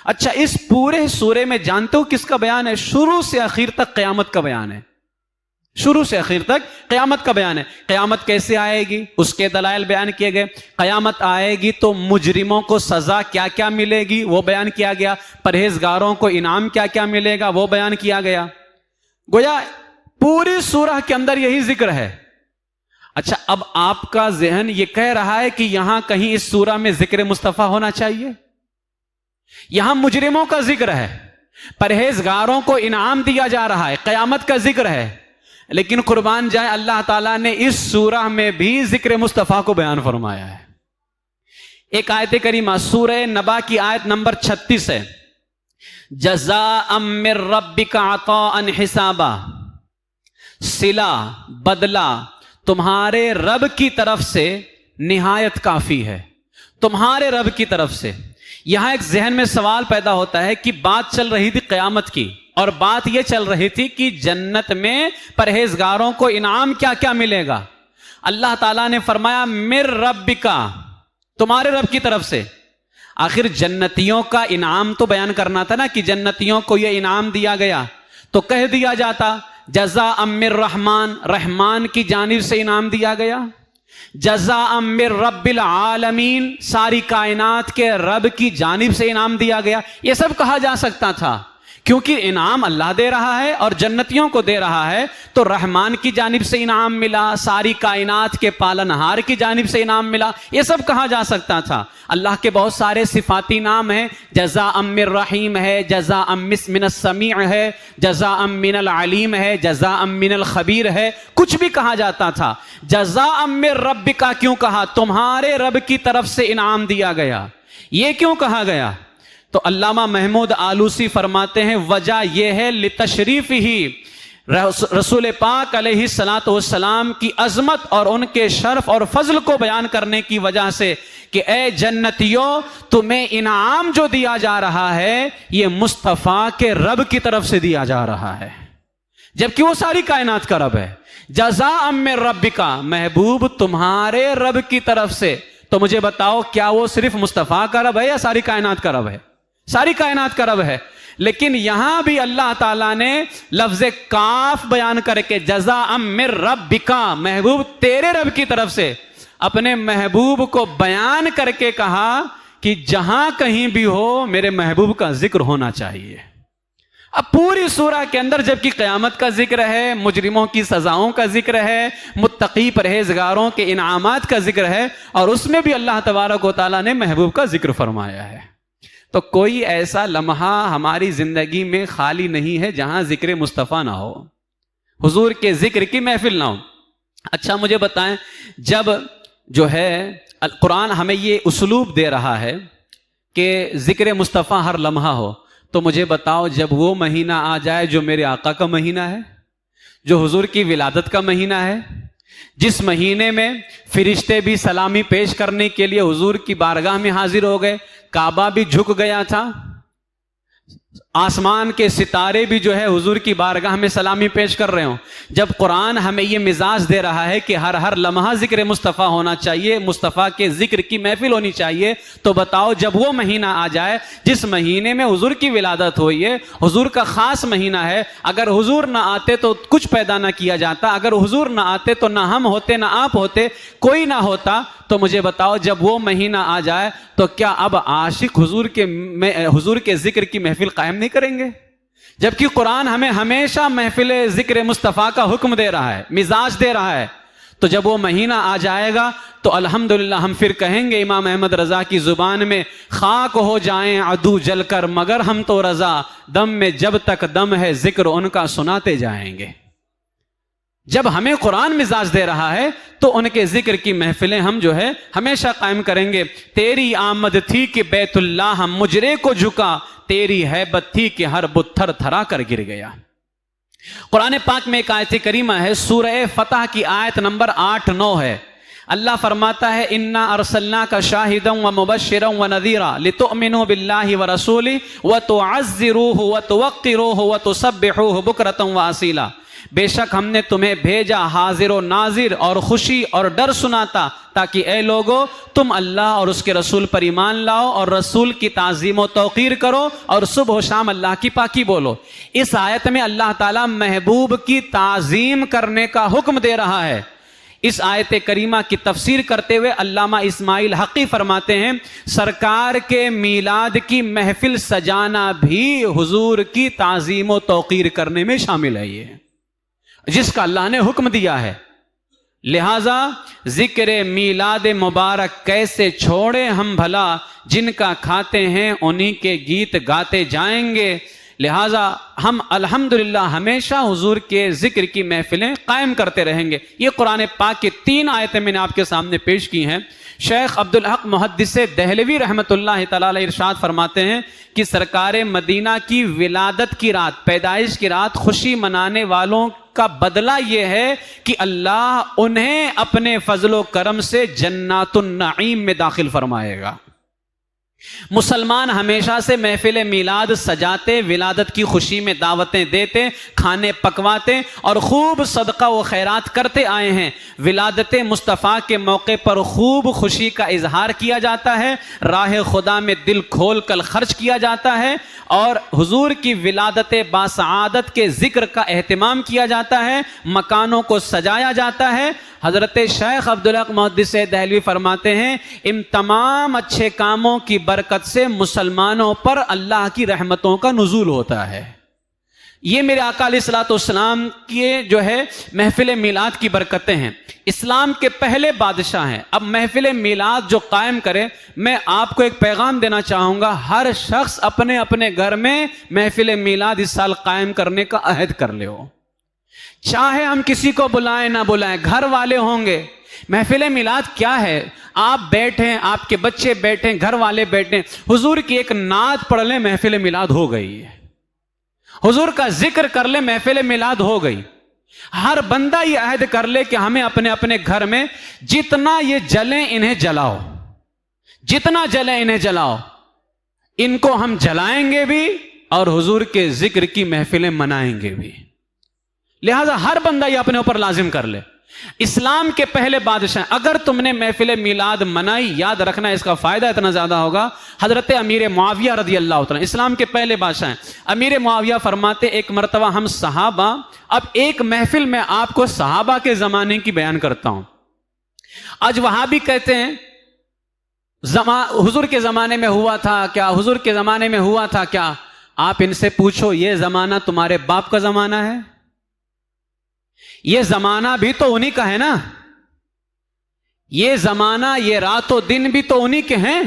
اچھا، اس پورے سورے میں جانتے ہو کس کا بیان ہے؟ شروع سے آخر تک قیامت کا بیان ہے. شروع سے آخر تک قیامت کا بیان ہے. قیامت کیسے آئے گی اس کے دلائل بیان کیے گئے. قیامت آئے گی تو مجرموں کو سزا کیا کیا ملے گی وہ بیان کیا گیا. پرہیزگاروں کو انعام کیا کیا ملے گا وہ بیان کیا گیا. گویا پوری سورہ کے اندر یہی ذکر ہے. اچھا، اب آپ کا ذہن یہ کہہ رہا ہے کہ یہاں کہیں اس سورہ میں ذکر مصطفیٰ ہونا چاہیے. یہاں مجرموں کا ذکر ہے، پرہیزگاروں کو انعام دیا جا رہا ہے، قیامت کا ذکر ہے. لیکن قربان جائے اللہ تعالیٰ نے اس سورہ میں بھی ذکر مصطفیٰ کو بیان فرمایا ہے. ایک آیت کریمہ سورہ نبا کی آیت نمبر 36 ہے، جزاء من ربک عطاء حسابا، صلہ بدلہ تمہارے رب کی طرف سے نہایت کافی ہے. تمہارے رب کی طرف سے. یہاں ایک ذہن میں سوال پیدا ہوتا ہے کہ بات چل رہی تھی قیامت کی، اور بات یہ چل رہی تھی کہ جنت میں پرہیزگاروں کو انعام کیا کیا ملے گا. اللہ تعالیٰ نے فرمایا من ربکا، تمہارے رب کی طرف سے. آخر جنتیوں کا انعام تو بیان کرنا تھا نا کہ جنتیوں کو یہ انعام دیا گیا، تو کہہ دیا جاتا جزاء من رحمان، رحمان کی جانب سے انعام دیا گیا. جزاء من رب العالمین، ساری کائنات کے رب کی جانب سے انعام دیا گیا. یہ سب کہا جا سکتا تھا کیونکہ انعام اللہ دے رہا ہے اور جنتیوں کو دے رہا ہے. تو رحمان کی جانب سے انعام ملا، ساری کائنات کے پالنہار کی جانب سے انعام ملا، یہ سب کہا جا سکتا تھا. اللہ کے بہت سارے صفاتی نام ہیں، جزاء من رحیم ہے، جزاء من السمیع ہے، جزاء من العلیم ہے، جزاء من الخبیر ہے. کچھ بھی کہا جاتا تھا. جزاء من ربک کیوں کہا؟ تمہارے رب کی طرف سے انعام دیا گیا. یہ کیوں کہا گیا؟ تو علامہ محمود آلوسی فرماتے ہیں وجہ یہ ہے لتشریف ہی رسول پاک علیہ الصلاۃ والسلام کی عظمت اور ان کے شرف اور فضل کو بیان کرنے کی وجہ سے کہ اے جنتیوں، تمہیں انعام جو دیا جا رہا ہے یہ مصطفیٰ کے رب کی طرف سے دیا جا رہا ہے، جبکہ وہ ساری کائنات کا رب ہے. جزاء من ربک، محبوب تمہارے رب کی طرف سے. تو مجھے بتاؤ کیا وہ صرف مصطفیٰ کا رب ہے یا ساری کائنات کا رب ہے؟ ساری کائنات کا رب ہے. لیکن یہاں بھی اللہ تعالیٰ نے لفظ کاف بیان کر کے جزاء من ربک، محبوب تیرے رب کی طرف سے، اپنے محبوب کو بیان کر کے کہا کہ جہاں کہیں بھی ہو میرے محبوب کا ذکر ہونا چاہیے. اب پوری سورہ کے اندر جبکہ قیامت کا ذکر ہے، مجرموں کی سزاؤں کا ذکر ہے، متقی پرہیزگاروں کے انعامات کا ذکر ہے، اور اس میں بھی اللہ تبارک و تعالیٰ نے محبوب کا ذکر فرمایا ہے. تو کوئی ایسا لمحہ ہماری زندگی میں خالی نہیں ہے جہاں ذکر مصطفیٰ نہ ہو، حضور کے ذکر کی محفل نہ ہو. اچھا مجھے بتائیں، جب جو ہے قرآن ہمیں یہ اسلوب دے رہا ہے کہ ذکر مصطفیٰ ہر لمحہ ہو، تو مجھے بتاؤ جب وہ مہینہ آ جائے جو میرے آقا کا مہینہ ہے، جو حضور کی ولادت کا مہینہ ہے، جس مہینے میں فرشتے بھی سلامی پیش کرنے کے لیے حضور کی بارگاہ میں حاضر ہو گئے، کعبہ بھی جھک گیا تھا، آسمان کے ستارے بھی جو ہے حضور کی بارگاہ میں سلامی پیش کر رہے ہوں. جب قرآن ہمیں یہ مزاج دے رہا ہے کہ ہر لمحہ ذکر مصطفیٰ ہونا چاہیے، مصطفیٰ کے ذکر کی محفل ہونی چاہیے، تو بتاؤ جب وہ مہینہ آ جائے جس مہینے میں حضور کی ولادت ہوئی ہے، حضور کا خاص مہینہ ہے، اگر حضور نہ آتے تو کچھ پیدا نہ کیا جاتا، اگر حضور نہ آتے تو نہ ہم ہوتے نہ آپ ہوتے، کوئی نہ ہوتا، تو مجھے بتاؤ جب وہ مہینہ آ جائے تو کیا اب عاشق حضور کے ذکر کی محفل قائم نہیں کریں گے؟ جبکہ قرآن ہمیں ہمیشہ محفل ذکر مصطفیٰ کا حکم دے رہا ہے، مزاج دے رہا ہے. تو جب وہ مہینہ آ جائے گا تو الحمدللہ ہم پھر کہیں گے امام احمد رضا کی زبان میں، خاک ہو جائیں عدو جل کر مگر ہم تو رضا، دم میں جب تک دم ہے ذکر ان کا سناتے جائیں گے. جب ہمیں قرآن مزاج دے رہا ہے تو ان کے ذکر کی محفلیں ہم جو ہے ہمیشہ قائم کریں گے. تیری آمد تھی کہ بیت اللہ ہم مجرے کو جھکا، تیری ہیبت تھی کہ ہر بت تھر تھرا کر گر گیا. قرآن پاک میں ایک آیت کریمہ ہے، سورہ فتح کی آیت نمبر 8-9 ہے. اللہ فرماتا ہے انا ارسلناک شاہدا ومبشرا ونذیرا لتؤمنوا باللہ ورسولہ وتعزروہ وتوقروہ وتسبحوہ بکرۃ واصیلا. بے شک ہم نے تمہیں بھیجا حاضر و ناظر اور خوشی اور ڈر سناتا، تاکہ اے لوگو تم اللہ اور اس کے رسول پر ایمان لاؤ اور رسول کی تعظیم و توقیر کرو اور صبح و شام اللہ کی پاکی بولو. اس آیت میں اللہ تعالیٰ محبوب کی تعظیم کرنے کا حکم دے رہا ہے. اس آیت کریمہ کی تفسیر کرتے ہوئے علامہ اسماعیل حقی فرماتے ہیں سرکار کے میلاد کی محفل سجانا بھی حضور کی تعظیم و توقیر کرنے میں شامل ہے، یہ جس کا اللہ نے حکم دیا ہے. لہذا ذکر میلاد مبارک کیسے چھوڑے ہم بھلا، جن کا کھاتے ہیں انہی کے گیت گاتے جائیں گے. لہذا ہم الحمدللہ ہمیشہ حضور کے ذکر کی محفلیں قائم کرتے رہیں گے. یہ قرآن پاک کی 3 آیتیں میں نے آپ کے سامنے پیش کی ہیں. شیخ عبدالحق محدث دہلوی رحمۃ اللہ تعالی علیہ ارشاد فرماتے ہیں کہ سرکار مدینہ کی ولادت کی رات، پیدائش کی رات خوشی منانے والوں کا بدلہ یہ ہے کہ اللہ انہیں اپنے فضل و کرم سے جنات النعیم میں داخل فرمائے گا. مسلمان ہمیشہ سے محفل میلاد سجاتے، ولادت کی خوشی میں دعوتیں دیتے، کھانے پکواتے اور خوب صدقہ و خیرات کرتے آئے ہیں. ولادت مصطفیٰ کے موقع پر خوب خوشی کا اظہار کیا جاتا ہے، راہ خدا میں دل کھول کر خرچ کیا جاتا ہے اور حضور کی ولادت باسعادت کے ذکر کا اہتمام کیا جاتا ہے، مکانوں کو سجایا جاتا ہے. حضرت شیخ عبدالحق محدث دہلوی فرماتے ہیں ان تمام اچھے کاموں کی برکت سے مسلمانوں پر اللہ کی رحمتوں کا نزول ہوتا ہے. یہ میرے آقا علیہ الصلوۃ والسلام کے جو ہے محفل میلاد کی برکتیں ہیں. اسلام کے پہلے بادشاہ ہیں. اب محفل میلاد جو قائم کرے، میں آپ کو ایک پیغام دینا چاہوں گا، ہر شخص اپنے اپنے گھر میں محفل میلاد اس سال قائم کرنے کا عہد کر لے. ہو چاہے ہم کسی کو بلائیں نہ بلائیں، گھر والے ہوں گے. محفل میلاد کیا ہے؟ آپ بیٹھیں، آپ کے بچے بیٹھیں، گھر والے بیٹھیں، حضور کی ایک نعت پڑھ لیں، محفل میلاد ہو گئی ہے. حضور کا ذکر کر لیں، محفل میلاد ہو گئی. ہر بندہ یہ عہد کر لے کہ ہمیں اپنے اپنے گھر میں جتنا یہ جلیں انہیں جلاؤ، جتنا جلیں انہیں جلاؤ. ان کو ہم جلائیں گے بھی اور حضور کے ذکر کی محفلیں منائیں گے بھی. لہذا ہر بندہ یہ اپنے اوپر لازم کر لے. اسلام کے پہلے بادشاہ، اگر تم نے محفل میلاد منائی، یاد رکھنا اس کا فائدہ اتنا زیادہ ہوگا. حضرت امیر معاویہ رضی اللہ عنہ اسلام کے پہلے بادشاہ ہیں. امیر معاویہ فرماتے ایک مرتبہ ہم صحابہ، اب ایک محفل میں آپ کو صحابہ کے زمانے کی بیان کرتا ہوں. آج وہابی کہتے ہیں حضور کے زمانے میں ہوا تھا کیا، حضور کے زمانے میں ہوا تھا کیا. آپ ان سے پوچھو یہ زمانہ تمہارے باپ کا زمانہ ہے؟ یہ زمانہ بھی تو انہی کا ہے نا. یہ زمانہ، یہ رات و دن بھی تو انہی کے ہیں.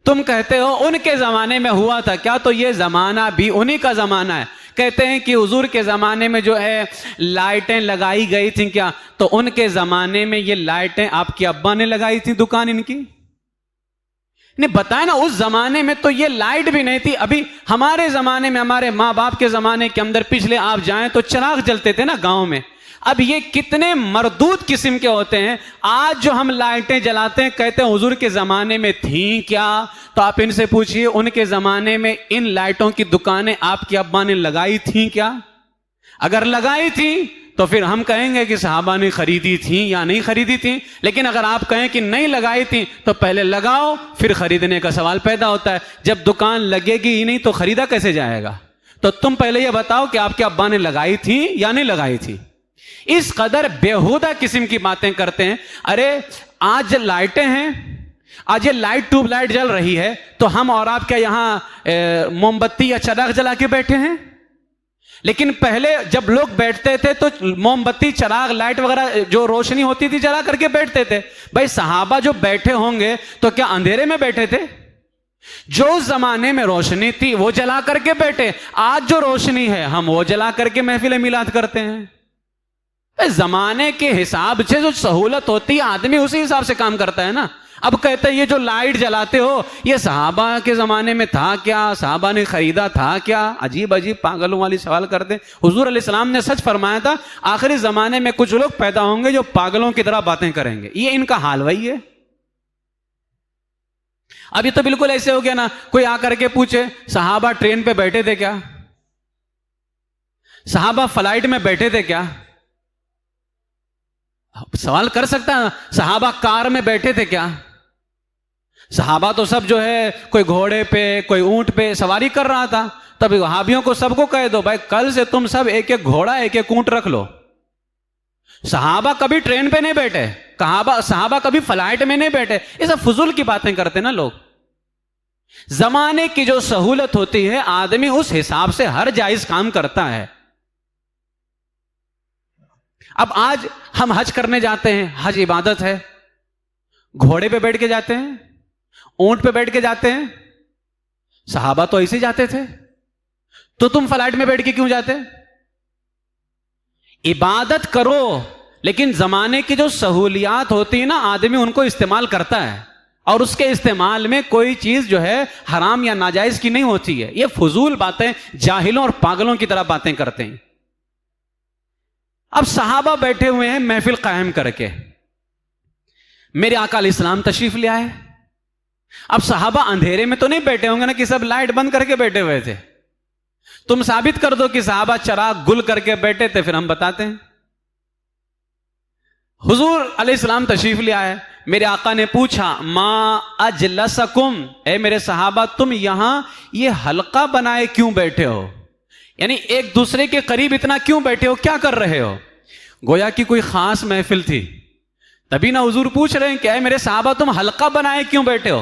تم کہتے ہو ان کے زمانے میں ہوا تھا کیا، تو یہ زمانہ بھی انہی کا زمانہ ہے. کہتے ہیں کہ حضور کے زمانے میں جو ہے لائٹیں لگائی گئی تھیں کیا، تو ان کے زمانے میں یہ لائٹیں آپ کے ابا نے لگائی تھی دکان ان کی. نہیں بتائیں نا، اس زمانے میں تو یہ لائٹ بھی نہیں تھی. ابھی ہمارے زمانے میں، ہمارے ماں باپ کے زمانے کے اندر پچھلے آپ جائیں تو چراغ جلتے تھے نا گاؤں میں. اب یہ کتنے مردود قسم کے ہوتے ہیں. آج جو ہم لائٹیں جلاتے ہیں کہتے ہیں حضور کے زمانے میں تھیں کیا؟ تو آپ ان سے پوچھئے ان کے زمانے میں ان لائٹوں کی دکانیں آپ کے ابا نے لگائی تھیں کیا؟ اگر لگائی تھیں تو پھر ہم کہیں گے کہ صحابہ نے خریدی تھیں یا نہیں خریدی تھیں. لیکن اگر آپ کہیں کہ نہیں لگائی تھیں تو پہلے لگاؤ پھر خریدنے کا سوال پیدا ہوتا ہے. جب دکان لگے گی ہی نہیں تو خریدا کیسے جائے گا؟ تو تم پہلے یہ بتاؤ کہ آپ کے ابا نے لگائی تھی یا نہیں لگائی تھی. اس قدر بیہودہ قسم کی باتیں کرتے ہیں. ارے آج لائٹیں ہیں, آج یہ لائٹ ٹیوب لائٹ جل رہی ہے تو ہم اور آپ کیا یہاں موم بتی یا چراغ جلا کے بیٹھے ہیں؟ لیکن پہلے جب لوگ بیٹھتے تھے تو موم بتی چراغ لائٹ وغیرہ جو روشنی ہوتی تھی جلا کر کے بیٹھتے تھے. بھائی صحابہ جو بیٹھے ہوں گے تو کیا اندھیرے میں بیٹھے تھے؟ جو زمانے میں روشنی تھی وہ جلا کر کے بیٹھے. آج جو روشنی ہے ہم وہ جلا کر کے محفل میلاد کرتے ہیں. زمانے کے حساب سے جو سہولت ہوتی ہے آدمی اسی حساب سے کام کرتا ہے نا. اب کہتے ہیں یہ جو لائٹ جلاتے ہو یہ صحابہ کے زمانے میں تھا کیا؟ صحابہ نے خریدا تھا کیا؟ عجیب عجیب پاگلوں والی سوال کرتے ہیں. حضور علیہ السلام نے سچ فرمایا تھا آخری زمانے میں کچھ لوگ پیدا ہوں گے جو پاگلوں کی طرح باتیں کریں گے. یہ ان کا حال وہی ہے. اب یہ تو بالکل ایسے ہو گیا نا, کوئی آ کر کے پوچھے صحابہ ٹرین پہ بیٹھے تھے کیا؟ صحابہ فلائٹ میں بیٹھے تھے کیا؟ سوال کر سکتا ہے. صحابہ کار میں بیٹھے تھے کیا؟ صحابہ تو سب جو ہے کوئی گھوڑے پہ کوئی اونٹ پہ سواری کر رہا تھا. تب وہابیوں کو سب کو کہہ دو بھائی کل سے تم سب ایک ایک گھوڑا ایک ایک اونٹ رکھ لو. صحابہ کبھی ٹرین پہ نہیں بیٹھے, صحابہ کبھی فلائٹ میں نہیں بیٹھے. یہ سب فضول کی باتیں کرتے نا لوگ. زمانے کی جو سہولت ہوتی ہے آدمی اس حساب سے ہر جائز کام کرتا ہے. اب آج ہم حج کرنے جاتے ہیں, حج عبادت ہے, گھوڑے پہ بیٹھ کے جاتے ہیں, اونٹ پہ بیٹھ کے جاتے ہیں. صحابہ تو ایسے جاتے تھے, تو تم فلائٹ میں بیٹھ کے کیوں جاتے؟ عبادت کرو لیکن زمانے کی جو سہولیات ہوتی ہے نا آدمی ان کو استعمال کرتا ہے, اور اس کے استعمال میں کوئی چیز جو ہے حرام یا ناجائز کی نہیں ہوتی ہے. یہ فضول باتیں جاہلوں اور پاگلوں کی طرح باتیں کرتے ہیں. اب صحابہ بیٹھے ہوئے ہیں محفل قائم کر کے, میرے آقا علیہ السلام تشریف لے آئے. اب صحابہ اندھیرے میں تو نہیں بیٹھے ہوں گے نا کہ سب لائٹ بند کر کے بیٹھے ہوئے تھے. تم ثابت کر دو کہ صحابہ چراغ گل کر کے بیٹھے تھے, پھر ہم بتاتے ہیں. حضور علیہ السلام تشریف لے آئے. میرے آقا نے پوچھا ما اجلسکم, اے میرے صحابہ تم یہاں یہ حلقہ بنائے کیوں بیٹھے ہو؟ یعنی ایک دوسرے کے قریب اتنا کیوں بیٹھے ہو, کیا کر رہے ہو؟ گویا کہ کوئی خاص محفل تھی, تبھی نہ حضور پوچھ رہے ہیں کہ اے میرے صحابہ تم حلقہ بنائے کیوں بیٹھے ہو؟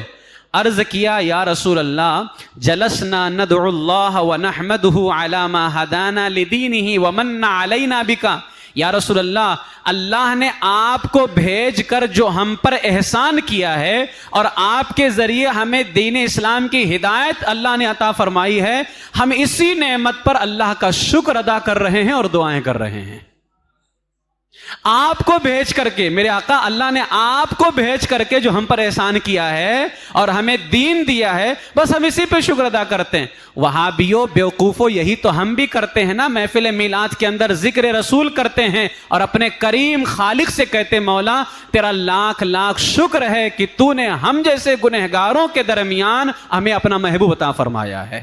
عرض کیا یا رسول اللہ جلسنا ندعو اللہ ونحمدہ علی ما ہدانا لدینہ ومن علینا بکا. یا رسول اللہ, اللہ نے آپ کو بھیج کر جو ہم پر احسان کیا ہے اور آپ کے ذریعے ہمیں دین اسلام کی ہدایت اللہ نے عطا فرمائی ہے, ہم اسی نعمت پر اللہ کا شکر ادا کر رہے ہیں اور دعائیں کر رہے ہیں. آپ کو بھیج کر کے, میرے آقا اللہ نے آپ کو بھیج کر کے جو ہم پر احسان کیا ہے اور ہمیں دین دیا ہے, بس ہم اسی پہ شکر ادا کرتے ہیں. وہابیوں بیوقوفوں یہی تو ہم بھی کرتے ہیں نا. محفل میلاد کے اندر ذکر رسول کرتے ہیں اور اپنے کریم خالق سے کہتے ہیں مولا تیرا لاکھ لاکھ شکر ہے کہ تو نے ہم جیسے گنہگاروں کے درمیان ہمیں اپنا محبوب عطا فرمایا ہے.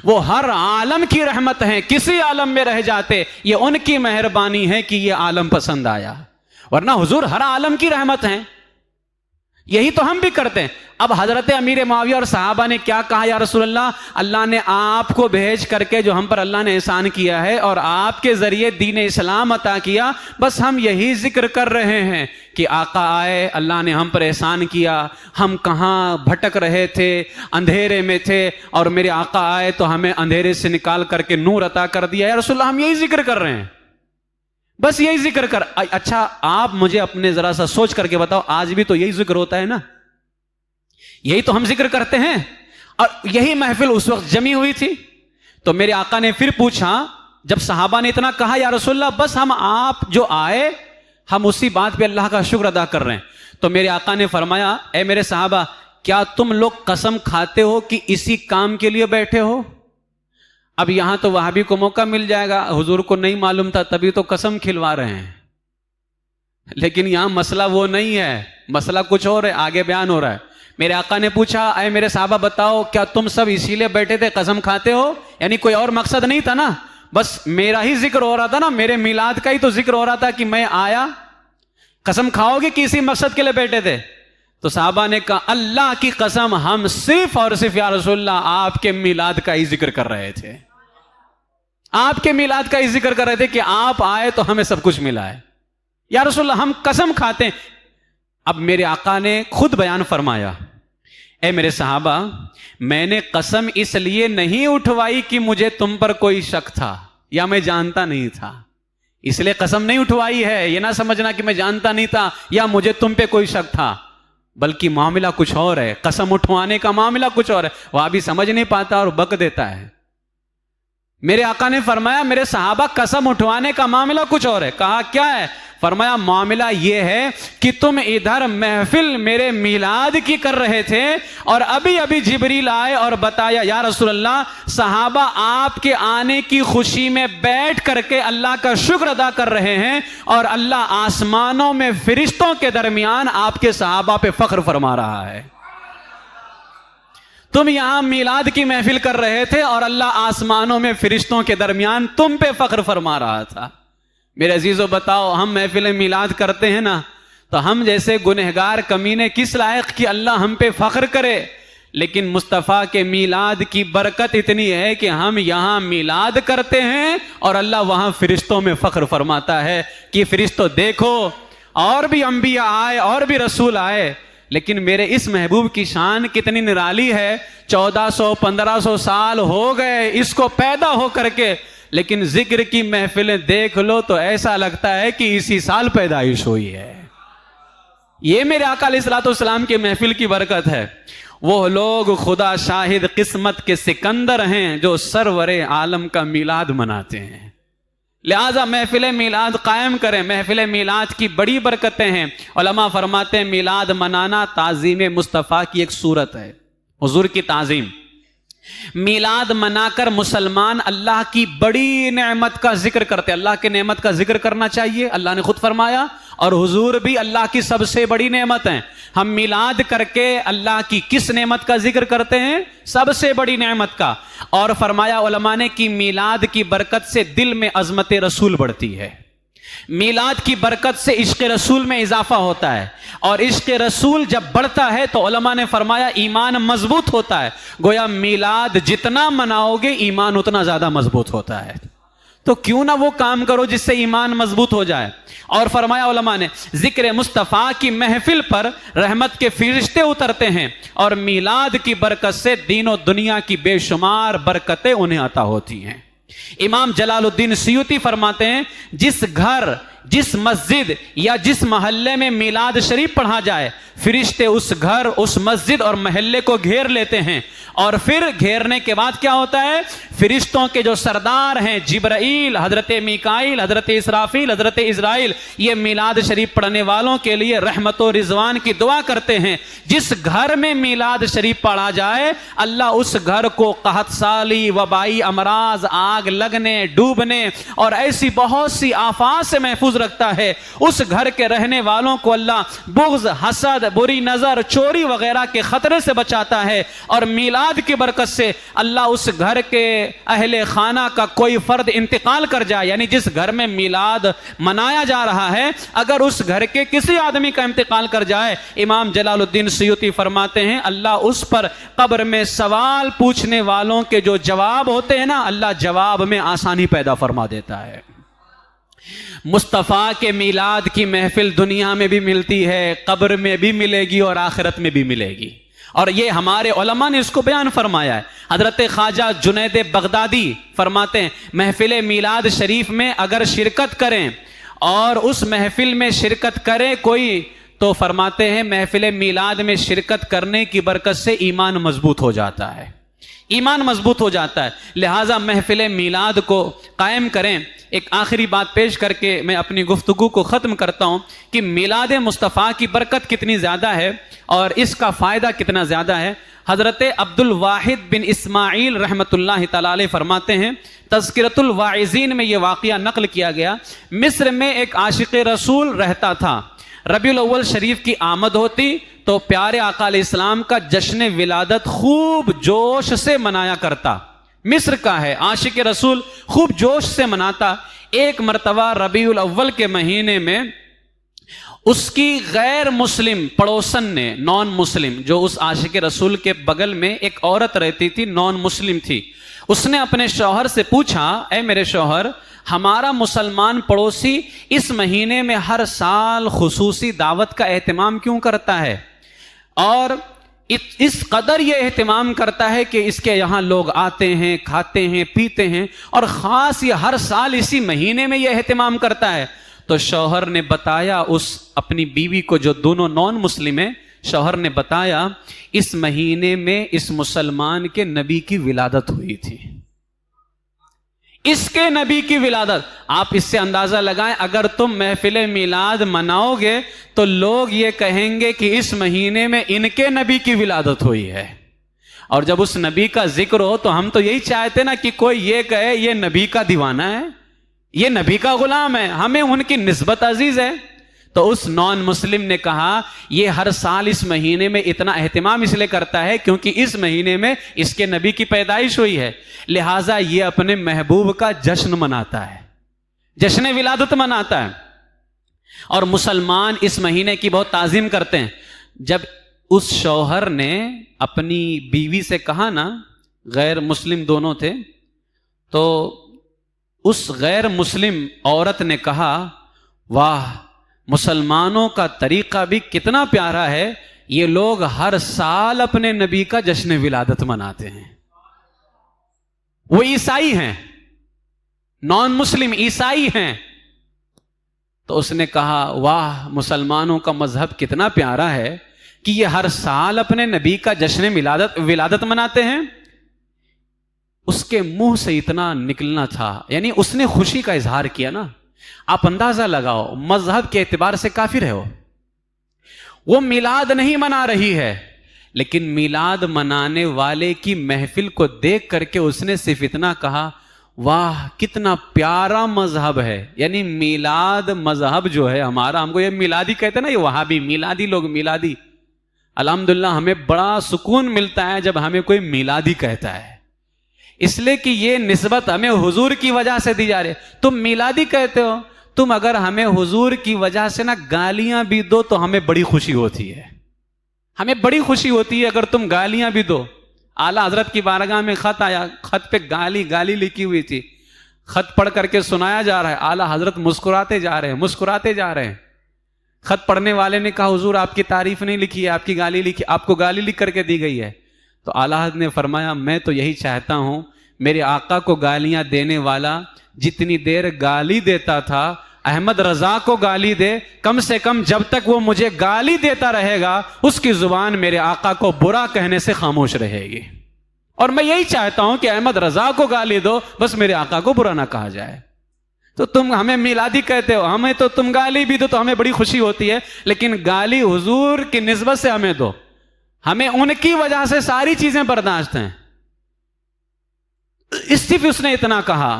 وہ ہر عالم کی رحمت ہیں, کسی عالم میں رہ جاتے یہ ان کی مہربانی ہے کہ یہ عالم پسند آیا, ورنہ حضور ہر عالم کی رحمت ہیں. یہی تو ہم بھی کرتے ہیں. اب حضرت امیر معاویہ اور صحابہ نے کیا کہا یا رسول اللہ, اللہ نے آپ کو بھیج کر کے جو ہم پر اللہ نے احسان کیا ہے اور آپ کے ذریعے دین اسلام عطا کیا, بس ہم یہی ذکر کر رہے ہیں کہ آقا آئے, اللہ نے ہم پر احسان کیا, ہم کہاں بھٹک رہے تھے, اندھیرے میں تھے, اور میرے آقا آئے تو ہمیں اندھیرے سے نکال کر کے نور عطا کر دیا. یا رسول اللہ ہم یہی ذکر کر رہے ہیں, بس یہی ذکر کر. اچھا آپ مجھے اپنے ذرا سا سوچ کر کے بتاؤ, آج بھی تو یہی ذکر ہوتا ہے نا, یہی تو ہم ذکر کرتے ہیں. اور یہی محفل اس وقت جمی ہوئی تھی. تو میرے آقا نے پھر پوچھا, جب صحابہ نے اتنا کہا یا رسول اللہ بس ہم آپ جو آئے ہم اسی بات پہ اللہ کا شکر ادا کر رہے ہیں, تو میرے آقا نے فرمایا اے میرے صحابہ کیا تم لوگ قسم کھاتے ہو کہ اسی کام کے لیے بیٹھے ہو؟ اب یہاں تو وہابی کو موقع مل جائے گا، حضور کو نہیں معلوم تھا تبھی تو قسم کھلوا رہے ہیں، لیکن یہاں مسئلہ وہ نہیں ہے، مسئلہ کچھ اور ہے، آگے بیان ہو رہا ہے۔ میرے آقا نے پوچھا اے میرے صحابہ بتاؤ کیا تم سب اسی لیے بیٹھے تھے قسم کھاتے ہو؟ یعنی کوئی اور مقصد نہیں تھا نا، بس میرا ہی ذکر ہو رہا تھا نا، میرے میلاد کا ہی تو ذکر ہو رہا تھا کہ میں آیا، قسم کھاؤ گے کہ اسی مقصد کے لیے بیٹھے تھے؟ تو صحابہ نے کہا اللہ کی قسم ہم صرف اور صرف یا رسول اللہ آپ کے میلاد کا ہی ذکر کر رہے تھے، آپ کے میلاد کا ہی ذکر کر رہے تھے کہ آپ آئے تو ہمیں سب کچھ ملا ہے یا رسول اللہ، ہم قسم کھاتے ہیں۔ اب میرے آقا نے خود بیان فرمایا اے میرے صحابہ میں نے قسم اس لیے نہیں اٹھوائی کہ مجھے تم پر کوئی شک تھا یا میں جانتا نہیں تھا، اس لیے قسم نہیں اٹھوائی ہے، یہ نہ سمجھنا کہ میں جانتا نہیں تھا یا مجھے تم پہ کوئی شک تھا، بلکہ معاملہ کچھ اور ہے، قسم اٹھوانے کا معاملہ کچھ اور ہے، وہ ابھی سمجھ نہیں پاتا اور بک دیتا ہے۔ میرے آقا نے فرمایا میرے صحابہ قسم اٹھوانے کا معاملہ کچھ اور ہے، کہا کیا ہے؟ فرمایا معاملہ یہ ہے کہ تم ادھر محفل میرے میلاد کی کر رہے تھے اور ابھی ابھی جبریل آئے اور بتایا یا رسول اللہ صحابہ آپ کے آنے کی خوشی میں بیٹھ کر کے اللہ کا شکر ادا کر رہے ہیں اور اللہ آسمانوں میں فرشتوں کے درمیان آپ کے صحابہ پہ فخر فرما رہا ہے۔ تم یہاں میلاد کی محفل کر رہے تھے اور اللہ آسمانوں میں فرشتوں کے درمیان تم پہ فخر فرما رہا تھا۔ میرے عزیزو بتاؤ ہم محفل میلاد کرتے ہیں نا تو ہم جیسے گنہگار کمینے کس لائق کہ اللہ ہم پہ فخر کرے، لیکن مصطفیٰ کے میلاد کی برکت اتنی ہے کہ ہم یہاں میلاد کرتے ہیں اور اللہ وہاں فرشتوں میں فخر فرماتا ہے کہ فرشتوں دیکھو اور بھی انبیاء آئے اور بھی رسول آئے، لیکن میرے اس محبوب کی شان کتنی نرالی ہے، 1400-1500 سال ہو گئے اس کو پیدا ہو کر کے، لیکن ذکر کی محفلیں دیکھ لو تو ایسا لگتا ہے کہ اسی سال پیدائش ہوئی ہے۔ یہ میرے آقا علیہ الصلوۃ والسلام کی محفل کی برکت ہے۔ وہ لوگ خدا شاہد قسمت کے سکندر ہیں جو سرور عالم کا میلاد مناتے ہیں، لہذا محفل میلاد قائم کریں۔ محفل میلاد کی بڑی برکتیں ہیں، علماء فرماتے ہیں میلاد منانا تعظیم مصطفیٰ کی ایک صورت ہے، حضور کی تعظیم۔ میلاد منا کر مسلمان اللہ کی بڑی نعمت کا ذکر کرتے، اللہ کے نعمت کا ذکر کرنا چاہیے، اللہ نے خود فرمایا، اور حضور بھی اللہ کی سب سے بڑی نعمت ہیں۔ ہم میلاد کر کے اللہ کی کس نعمت کا ذکر کرتے ہیں؟ سب سے بڑی نعمت کا۔ اور فرمایا علماء نے کہ میلاد کی برکت سے دل میں عظمت رسول بڑھتی ہے، میلاد کی برکت سے عشق رسول میں اضافہ ہوتا ہے، اور عشق رسول جب بڑھتا ہے تو علماء نے فرمایا ایمان مضبوط ہوتا ہے۔ گویا میلاد جتنا مناؤ گے ایمان اتنا زیادہ مضبوط ہوتا ہے، تو کیوں نہ وہ کام کرو جس سے ایمان مضبوط ہو جائے۔ اور فرمایا علماء نے ذکر مصطفیٰ کی محفل پر رحمت کے فرشتے اترتے ہیں، اور میلاد کی برکت سے دین و دنیا کی بے شمار برکتیں انہیں عطا ہوتی ہیں۔ امام جلال الدین سیوطی فرماتے ہیں جس گھر، جس مسجد یا جس محلے میں میلاد شریف پڑھا جائے فرشتے اس گھر، اس مسجد اور محلے کو گھیر لیتے ہیں، اور پھر گھیرنے کے بعد کیا ہوتا ہے؟ فرشتوں کے جو سردار ہیں جبرائیل، حضرت میکائیل، حضرت اسرافیل، حضرت اسرائیل، یہ میلاد شریف پڑھنے والوں کے لیے رحمت و رضوان کی دعا کرتے ہیں۔ جس گھر میں میلاد شریف پڑھا جائے اللہ اس گھر کو قحط سالی، وبائی امراض، آگ لگنے، ڈوبنے اور ایسی بہت سی آفات سے محفوظ رکھتا ہے۔ اس گھر کے رہنے والوں کو اللہ بغض، حسد، بری نظر، چوری وغیرہ کے خطرے سے بچاتا ہے، اور میلاد کی برکت سے اللہ اس گھر کے اہل خانہ کا کوئی فرد انتقال کر جائے، یعنی جس گھر میں میلاد منایا جا رہا ہے اگر اس گھر کے کسی آدمی کا انتقال کر جائے، امام جلال الدین سیوطی فرماتے ہیں اللہ اس پر قبر میں سوال پوچھنے والوں کے جو جواب ہوتے ہیں نا اللہ جواب میں آسانی پیدا فرما دیتا ہے۔ مصطفیٰ کے میلاد کی محفل دنیا میں بھی ملتی ہے، قبر میں بھی ملے گی اور آخرت میں بھی ملے گی، اور یہ ہمارے علماء نے اس کو بیان فرمایا ہے۔ حضرت خواجہ جنید بغدادی فرماتے ہیں محفل میلاد شریف میں اگر شرکت کریں اور اس محفل میں شرکت کرے کوئی تو فرماتے ہیں محفل میلاد میں شرکت کرنے کی برکت سے ایمان مضبوط ہو جاتا ہے، ایمان مضبوط ہو جاتا ہے، لہٰذا محفل میلاد کو قائم کریں۔ ایک آخری بات پیش کر کے میں اپنی گفتگو کو ختم کرتا ہوں کہ میلاد مصطفیٰ کی برکت کتنی زیادہ ہے اور اس کا فائدہ کتنا زیادہ ہے۔ حضرت عبد الواحد بن اسماعیل رحمۃ اللہ تعالی علیہ فرماتے ہیں، تذکرۃ الواعظین میں یہ واقعہ نقل کیا گیا، مصر میں ایک عاشق رسول رہتا تھا، ربیع الاول شریف کی آمد ہوتی تو پیارے آقا علیہ السلام کا جشن ولادت خوب جوش سے منایا کرتا۔ مصر کا ہے، عاشق رسول خوب جوش سے مناتا۔ ایک مرتبہ ربیع الاول کے مہینے میں اس کی غیر مسلم پڑوسن نے، نان مسلم، جو اس عاشق رسول کے بغل میں ایک عورت رہتی تھی، نان مسلم تھی، اس نے اپنے شوہر سے پوچھا، اے میرے شوہر، ہمارا مسلمان پڑوسی اس مہینے میں ہر سال خصوصی دعوت کا اہتمام کیوں کرتا ہے، اور اس قدر یہ اہتمام کرتا ہے کہ اس کے یہاں لوگ آتے ہیں، کھاتے ہیں، پیتے ہیں، اور خاص یہ ہر سال اسی مہینے میں یہ اہتمام کرتا ہے؟ تو شوہر نے بتایا، اس اپنی بیوی کو، جو دونوں نان مسلم ہیں، شوہر نے بتایا اس مہینے میں اس مسلمان کے نبی کی ولادت ہوئی تھی، اس کے نبی کی ولادت۔ آپ اس سے اندازہ لگائیں، اگر تم محفل میلاد مناؤ گے تو لوگ یہ کہیں گے کہ اس مہینے میں ان کے نبی کی ولادت ہوئی ہے، اور جب اس نبی کا ذکر ہو تو ہم تو یہی چاہتے نا کہ کوئی یہ کہے یہ نبی کا دیوانہ ہے، یہ نبی کا غلام ہے، ہمیں ان کی نسبت عزیز ہے۔ تو اس نان مسلم نے کہا یہ ہر سال اس مہینے میں اتنا اہتمام اس لیے کرتا ہے کیونکہ اس مہینے میں اس کے نبی کی پیدائش ہوئی ہے، لہٰذا یہ اپنے محبوب کا جشن مناتا ہے، جشن ولادت مناتا ہے، اور مسلمان اس مہینے کی بہت تعظیم کرتے ہیں۔ جب اس شوہر نے اپنی بیوی سے کہا نا، غیر مسلم دونوں تھے، تو اس غیر مسلم عورت نے کہا، واہ، مسلمانوں کا طریقہ بھی کتنا پیارا ہے، یہ لوگ ہر سال اپنے نبی کا جشن ولادت مناتے ہیں۔ وہ عیسائی ہیں، نان مسلم عیسائی ہیں۔ تو اس نے کہا، واہ، مسلمانوں کا مذہب کتنا پیارا ہے کہ یہ ہر سال اپنے نبی کا جشن ولادت مناتے ہیں۔ اس کے منہ سے اتنا نکلنا تھا، یعنی اس نے خوشی کا اظہار کیا نا۔ آپ اندازہ لگاؤ، مذہب کے اعتبار سے کافر ہے وہ میلاد نہیں منا رہی ہے، لیکن میلاد منانے والے کی محفل کو دیکھ کر کے اس نے صرف اتنا کہا، واہ کتنا پیارا مذہب ہے۔ یعنی میلاد مذہب جو ہے ہمارا، ہم کو یہ میلادی کہتے ہیں نا، یہ وہاں بھی میلادی لوگ، میلادی، الحمدللہ ہمیں بڑا سکون ملتا ہے جب ہمیں کوئی میلادی کہتا ہے، اس لیے کہ یہ نسبت ہمیں حضور کی وجہ سے دی جا رہی ہے۔ تم میلادی کہتے ہو، تم اگر ہمیں حضور کی وجہ سے نہ گالیاں بھی دو تو ہمیں بڑی خوشی ہوتی ہے، ہمیں بڑی خوشی ہوتی ہے اگر تم گالیاں بھی دو۔ اعلیٰ حضرت کی بارگاہ میں خط آیا، خط پہ گالی لکھی ہوئی تھی، خط پڑھ کر کے سنایا جا رہا ہے، اعلیٰ حضرت مسکراتے جا رہے ہیں۔ خط پڑھنے والے نے کہا، حضور آپ کی تعریف نہیں لکھی ہے، آپ کو گالی لکھ کر کے دی گئی ہے۔ تو اعلیٰ حضرت نے فرمایا، میں تو یہی چاہتا ہوں میرے آقا کو گالیاں دینے والا جتنی دیر گالی دیتا تھا احمد رضا کو گالی دے، کم سے کم جب تک وہ مجھے گالی دیتا رہے گا اس کی زبان میرے آقا کو برا کہنے سے خاموش رہے گی، اور میں یہی چاہتا ہوں کہ احمد رضا کو گالی دو، بس میرے آقا کو برا نہ کہا جائے۔ تو تم ہمیں میلادی کہتے ہو، ہمیں تو تم گالی بھی دو تو ہمیں بڑی خوشی ہوتی ہے، لیکن گالی حضور کی نسبت سے ہمیں دو، ہمیں ان کی وجہ سے ساری چیزیں برداشت ہیں۔ صرف اس نے اتنا کہا،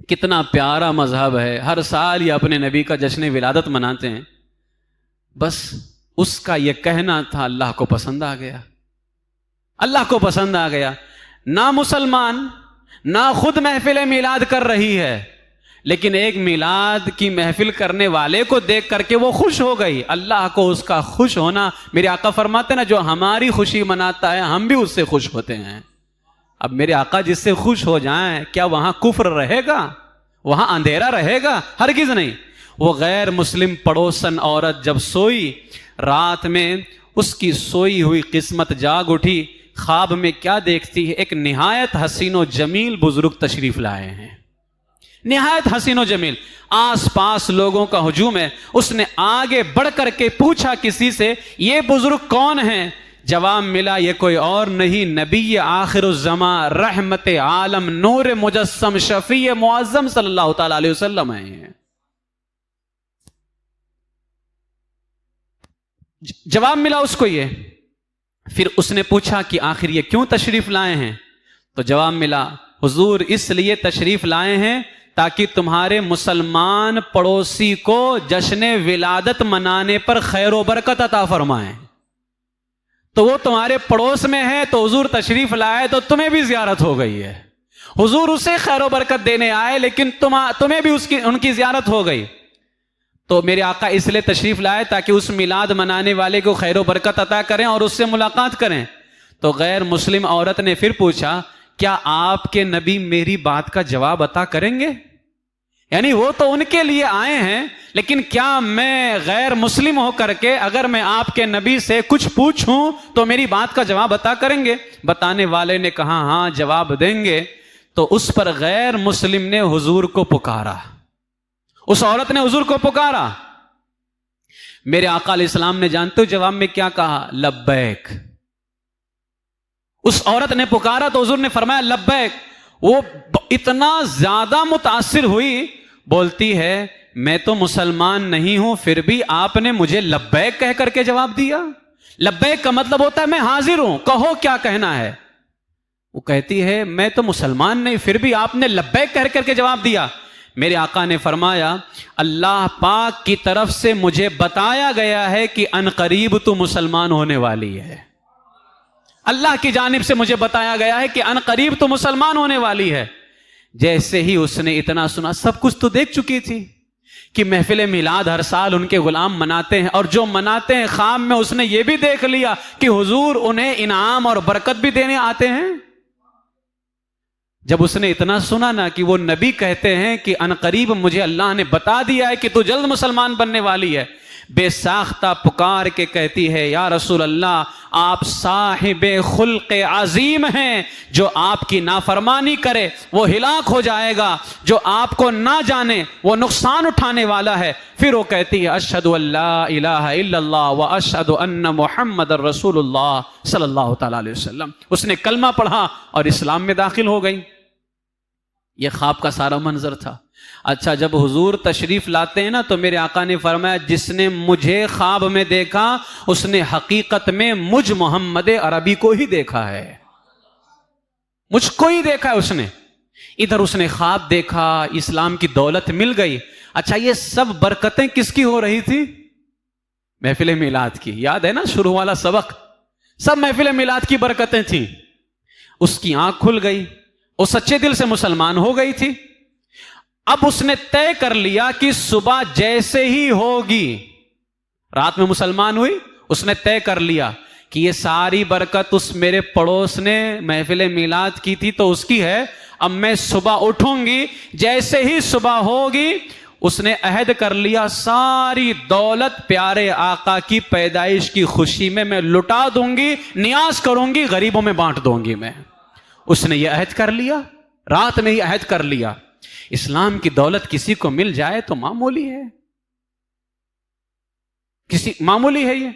کتنا پیارا مذہب ہے، ہر سال یہ اپنے نبی کا جشن ولادت مناتے ہیں، بس اس کا یہ کہنا تھا، اللہ کو پسند آ گیا، اللہ کو پسند آ گیا۔ نہ مسلمان نہ خود محفل میلاد کر رہی ہے، لیکن ایک میلاد کی محفل کرنے والے کو دیکھ کر کے وہ خوش ہو گئی۔ اللہ کو اس کا خوش ہونا، میرے آقا فرماتے ہیں نا، جو ہماری خوشی مناتا ہے ہم بھی اس سے خوش ہوتے ہیں۔ اب میرے آقا جس سے خوش ہو جائیں، کیا وہاں کفر رہے گا، وہاں اندھیرا رہے گا؟ ہرگز نہیں۔ وہ غیر مسلم پڑوسن عورت جب سوئی، رات میں اس کی سوئی ہوئی قسمت جاگ اٹھی، خواب میں کیا دیکھتی ہے؟ ایک نہایت حسین و جمیل بزرگ تشریف لائے ہیں، نہایت حسین و جمیل، آس پاس لوگوں کا ہجوم ہے۔ اس نے آگے بڑھ کر کے پوچھا کسی سے، یہ بزرگ کون ہیں؟ جواب ملا، یہ کوئی اور نہیں، نبی آخر الزمان، رحمت عالم، نور مجسم، شفیع معظم صلی اللہ تعالی علیہ وسلم ہیں۔ جواب ملا اس کو یہ، پھر اس نے پوچھا کہ آخر یہ کیوں تشریف لائے ہیں؟ تو جواب ملا، حضور اس لیے تشریف لائے ہیں تاکہ تمہارے مسلمان پڑوسی کو جشن ولادت منانے پر خیر و برکت عطا فرمائیں۔ تو وہ تمہارے پڑوس میں ہے تو حضور تشریف لائے تو تمہیں بھی زیارت ہو گئی ہے، حضور اسے خیر و برکت دینے آئے لیکن تمہیں بھی ان کی زیارت ہو گئی۔ تو میرے آقا اس لیے تشریف لائے تاکہ اس میلاد منانے والے کو خیر و برکت عطا کریں اور اس سے ملاقات کریں۔ تو غیر مسلم عورت نے پھر پوچھا، کیا آپ کے نبی میری بات کا جواب عطا کریں گے؟ یعنی وہ تو ان کے لیے آئے ہیں، لیکن کیا میں غیر مسلم ہو کر کے اگر میں آپ کے نبی سے کچھ پوچھوں تو میری بات کا جواب عطا کریں گے؟ بتانے والے نے کہا ہاں جواب دیں گے۔ تو اس پر غیر مسلم نے حضور کو پکارا، اس عورت نے حضور کو پکارا۔ میرے آقا علیہ السلام نے جانتے ہو جواب میں کیا کہا؟ لبیک۔ اس عورت نے پکارا تو حضور نے فرمایا لبیک۔ وہ اتنا زیادہ متاثر ہوئی، بولتی ہے میں تو مسلمان نہیں ہوں پھر بھی آپ نے مجھے لبیک کہہ کر کے جواب دیا۔ لبیک کا مطلب ہوتا ہے میں حاضر ہوں، کہو کیا کہنا ہے۔ وہ کہتی ہے میں تو مسلمان نہیں پھر بھی آپ نے لبیک کہہ کر کے جواب دیا۔ میرے آقا نے فرمایا اللہ پاک کی طرف سے مجھے بتایا گیا ہے کہ ان قریب تو مسلمان ہونے والی ہے۔ اللہ کی جانب سے مجھے بتایا گیا ہے کہ ان قریب تو مسلمان ہونے والی ہے۔ جیسے ہی اس نے اتنا سنا، سب کچھ تو دیکھ چکی تھی کہ محفل میلاد ہر سال ان کے غلام مناتے ہیں، اور جو مناتے ہیں خواب میں اس نے یہ بھی دیکھ لیا کہ حضور انہیں انعام اور برکت بھی دینے آتے ہیں۔ جب اس نے اتنا سنا نا کہ وہ نبی کہتے ہیں کہ ان قریب مجھے اللہ نے بتا دیا ہے کہ تو جلد مسلمان بننے والی ہے، بے ساختہ پکار کے کہتی ہے یا رسول اللہ آپ صاحب خلق عظیم ہیں، جو آپ کی نافرمانی کرے وہ ہلاک ہو جائے گا، جو آپ کو نہ جانے وہ نقصان اٹھانے والا ہے۔ پھر وہ کہتی ہے اشہد ان لا الہ الا اللہ واشہد ان محمد رسول اللہ صلی اللہ تعالی علیہ وسلم۔ اس نے کلمہ پڑھا اور اسلام میں داخل ہو گئی۔ یہ خواب کا سارا منظر تھا۔ اچھا جب حضور تشریف لاتے ہیں نا تو میرے آقا نے فرمایا جس نے مجھے خواب میں دیکھا اس نے حقیقت میں مجھ محمد عربی کو ہی دیکھا ہے، مجھ کو ہی دیکھا ہے اس نے۔ ادھر اس نے خواب دیکھا، اسلام کی دولت مل گئی۔ اچھا یہ سب برکتیں کس کی ہو رہی تھی؟ محفل میلاد کی۔ یاد ہے نا شروع والا سبق، سب محفل میلاد کی برکتیں تھیں۔ اس کی آنکھ کھل گئی، وہ سچے دل سے مسلمان ہو گئی تھی۔ اب اس نے طے کر لیا کہ صبح جیسے ہی ہوگی، رات میں مسلمان ہوئی، اس نے طے کر لیا کہ یہ ساری برکت اس میرے پڑوس نے محفل میلاد کی تھی تو اس کی ہے۔ اب میں صبح اٹھوں گی، جیسے ہی صبح ہوگی اس نے عہد کر لیا ساری دولت پیارے آقا کی پیدائش کی خوشی میں لٹا دوں گی، نیاز کروں گی، غریبوں میں بانٹ دوں گی میں۔ اس نے یہ عہد کر لیا، رات میں ہی عہد کر لیا۔ اسلام کی دولت کسی کو مل جائے تو معمولی ہے، معمولی ہے یہ۔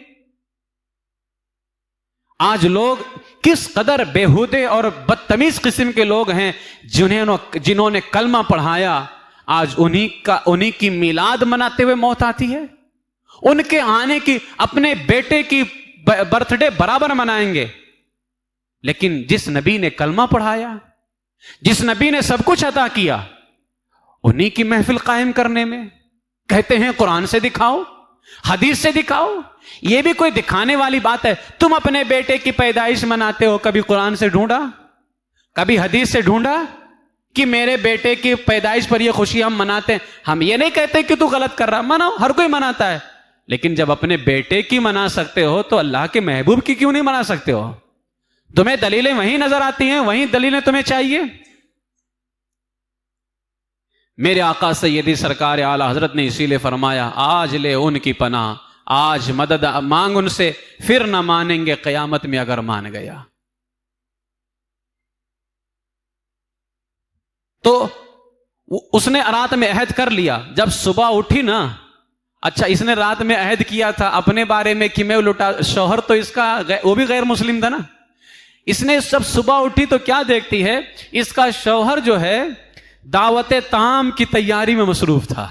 آج لوگ کس قدر بےہودے اور بدتمیز قسم کے لوگ ہیں جنہوں نے کلمہ پڑھایا، آج انہی کی میلاد مناتے ہوئے موت آتی ہے۔ ان کے آنے کی، اپنے بیٹے کی برتھ ڈے برابر منائیں گے، لیکن جس نبی نے کلمہ پڑھایا، جس نبی نے سب کچھ عطا کیا، انہی کی محفل قائم کرنے میں کہتے ہیں قرآن سے دکھاؤ، حدیث سے دکھاؤ۔ یہ بھی کوئی دکھانے والی بات ہے؟ تم اپنے بیٹے کی پیدائش مناتے ہو، کبھی قرآن سے ڈھونڈا، کبھی حدیث سے ڈھونڈا کہ میرے بیٹے کی پیدائش پر یہ خوشی ہم مناتے ہیں؟ ہم یہ نہیں کہتے کہ تو غلط کر رہا، مناؤ، ہر کوئی مناتا ہے، لیکن جب اپنے بیٹے کی منا سکتے ہو تو اللہ کے محبوب کی کیوں نہیں منا سکتے ہو؟ تمہیں دلیلیں وہیں نظر آتی ہیں، وہیں دلیلیں تمہیں چاہیے۔ میرے آقا سیدی سرکار اعلی حضرت نے اسی لیے فرمایا آج لے ان کی پناہ، آج مدد مانگ ان سے، پھر نہ مانیں گے قیامت میں اگر مان گیا۔ تو اس نے رات میں عہد کر لیا، جب صبح اٹھی نا، اچھا اس نے رات میں عہد کیا تھا اپنے بارے میں کہ میں لٹا، شوہر تو اس کا وہ بھی غیر مسلم تھا نا۔ اس نے جب صبح اٹھی تو کیا دیکھتی ہے، اس کا شوہر جو ہے دعوت طعام کی تیاری میں مصروف تھا۔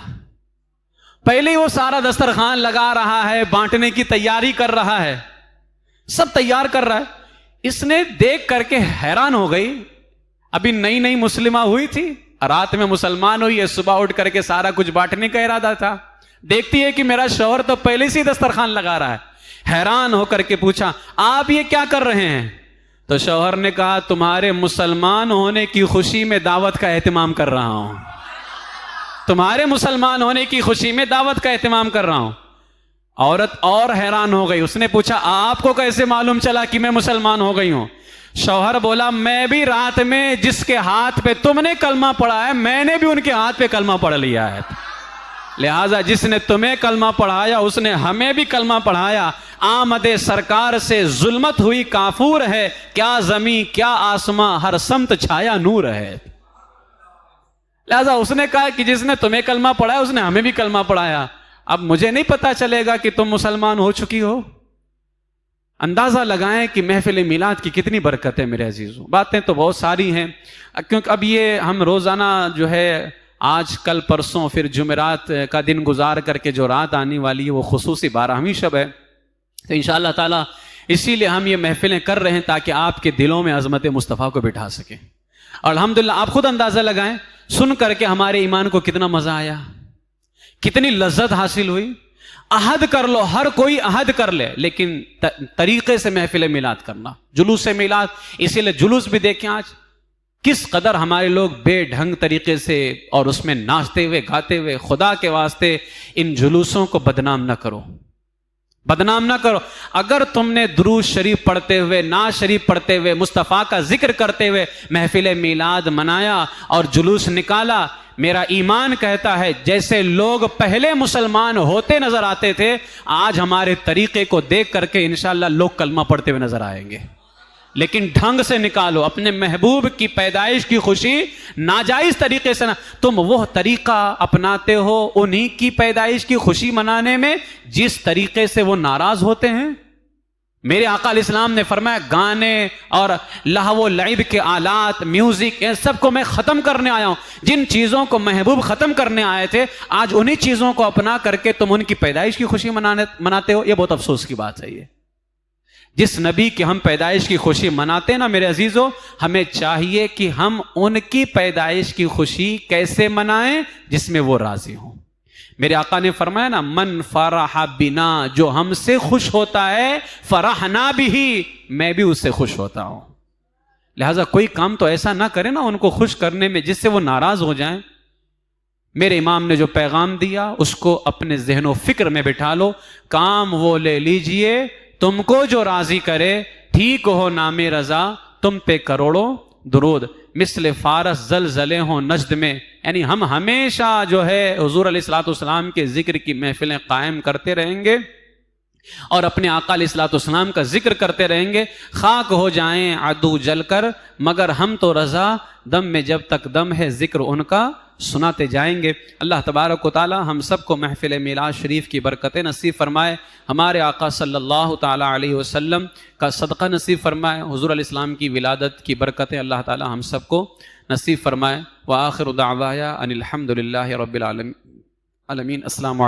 پہلے ہی وہ سارا دسترخوان لگا رہا ہے، بانٹنے کی تیاری کر رہا ہے۔ سب تیار کر رہا ہے. اس نے دیکھ کر کے حیران ہو گئی. ابھی نئی نئی مسلمہ ہوئی تھی, رات میں مسلمان ہوئی ہے, صبح اٹھ کر کے سارا کچھ بانٹنے کا ارادہ تھا. دیکھتی ہے کہ میرا شوہر تو پہلے سے دسترخوان لگا رہا ہے. حیران ہو کر کے پوچھا, آپ یہ کیا کر رہے ہیں؟ تو شوہر نے کہا, تمہارے مسلمان ہونے کی خوشی میں دعوت کا اہتمام کر رہا ہوں. تمہارے مسلمان ہونے کی خوشی میں دعوت کا اہتمام کر رہا ہوں. عورت اور حیران ہو گئی. اس نے پوچھا, آپ کو کیسے معلوم چلا کہ میں مسلمان ہو گئی ہوں؟ شوہر بولا, میں بھی رات میں جس کے ہاتھ پہ تم نے کلمہ پڑھا ہے, میں نے بھی ان کے ہاتھ پہ کلمہ پڑھ لیا ہے. لہذا جس نے تمہیں کلمہ پڑھایا اس نے ہمیں بھی کلمہ پڑھایا. آمد سرکار سے ظلمت ہوئی کافور ہے, کیا زمین کیا آسماں ہر سمت چھایا نور ہے. لہذا اس نے کہا کہ جس نے تمہیں کلمہ پڑھایا اس نے ہمیں بھی کلمہ پڑھایا. اب مجھے نہیں پتا چلے گا کہ تم مسلمان ہو چکی ہو. اندازہ لگائیں کہ محفل میلاد کی کتنی برکت ہے میرے عزیزوں. باتیں تو بہت ساری ہیں, کیونکہ اب یہ ہم روزانہ جو ہے آج کل پرسوں پھر جمعرات کا دن گزار کر کے جو رات آنے والی ہے وہ خصوصی 12ویں شب ہے. تو انشاءاللہ تعالی اسی لیے ہم یہ محفلیں کر رہے ہیں تاکہ آپ کے دلوں میں عظمت مصطفیٰ کو بٹھا سکیں. اور الحمدللہ آپ خود اندازہ لگائیں, سن کر کے ہمارے ایمان کو کتنا مزہ آیا, کتنی لذت حاصل ہوئی. عہد کر لو, ہر کوئی عہد کر لے, لیکن طریقے سے محفل میلاد کرنا, جلوس میلاد. اسی لیے جلوس بھی دیکھیں آج کس قدر ہمارے لوگ بے ڈھنگ طریقے سے اور اس میں ناچتے ہوئے گاتے ہوئے. خدا کے واسطے ان جلوسوں کو بدنام نہ کرو, بدنام نہ کرو. اگر تم نے درود شریف پڑھتے ہوئے, نعت شریف پڑھتے ہوئے, مصطفیٰ کا ذکر کرتے ہوئے محفل میلاد منایا اور جلوس نکالا, میرا ایمان کہتا ہے جیسے لوگ پہلے مسلمان ہوتے نظر آتے تھے, آج ہمارے طریقے کو دیکھ کر کے انشاءاللہ لوگ کلمہ پڑھتے ہوئے نظر آئیں گے. لیکن ڈھنگ سے نکالو. اپنے محبوب کی پیدائش کی خوشی ناجائز طریقے سے نہ, تم وہ طریقہ اپناتے ہو انہی کی پیدائش کی خوشی منانے میں جس طریقے سے وہ ناراض ہوتے ہیں. میرے آقا علیہ السلام نے فرمایا, گانے اور لہو و لعب کے آلات, میوزک, ان سب کو میں ختم کرنے آیا ہوں. جن چیزوں کو محبوب ختم کرنے آئے تھے, آج انہی چیزوں کو اپنا کر کے تم ان کی پیدائش کی خوشی مناتے ہو. یہ بہت افسوس کی بات ہے. یہ جس نبی کی ہم پیدائش کی خوشی مناتے ہیں نا میرے عزیزوں, ہمیں چاہیے کہ ہم ان کی پیدائش کی خوشی کیسے منائیں جس میں وہ راضی ہوں. میرے آقا نے فرمایا نا, من فرح بنا, جو ہم سے خوش ہوتا ہے, فرحنا بھی, میں بھی اس سے خوش ہوتا ہوں. لہٰذا کوئی کام تو ایسا نہ کرے نا ان کو خوش کرنے میں جس سے وہ ناراض ہو جائیں. میرے امام نے جو پیغام دیا اس کو اپنے ذہن و فکر میں بٹھا لو. کام وہ لے لیجئے تم کو جو راضی کرے, ٹھیک ہو نام رضا تم پہ کروڑوں درود, مثل فارس زلزلے ہوں نجد میں. یعنی ہم ہمیشہ جو ہے حضور علیہ الصلوۃ والسلام کے ذکر کی محفلیں قائم کرتے رہیں گے اور اپنے آقا علیہ الصلوۃ والسلام کا ذکر کرتے رہیں گے. خاک ہو جائیں عدو جل کر مگر ہم تو رضا, دم میں جب تک دم ہے ذکر ان کا سناتے جائیں گے. اللہ تبارک و تعالی ہم سب کو محفل میلاد شریف کی برکتیں نصیب فرمائے, ہمارے آقا صلی اللہ تعالی علیہ وسلم کا صدقہ نصیب فرمائے, حضور علیہ السلام کی ولادت کی برکتیں اللہ تعالی ہم سب کو نصیب فرمائے. وآخر دعوایا ان الحمد للہ رب العالمین. السلام علیکم.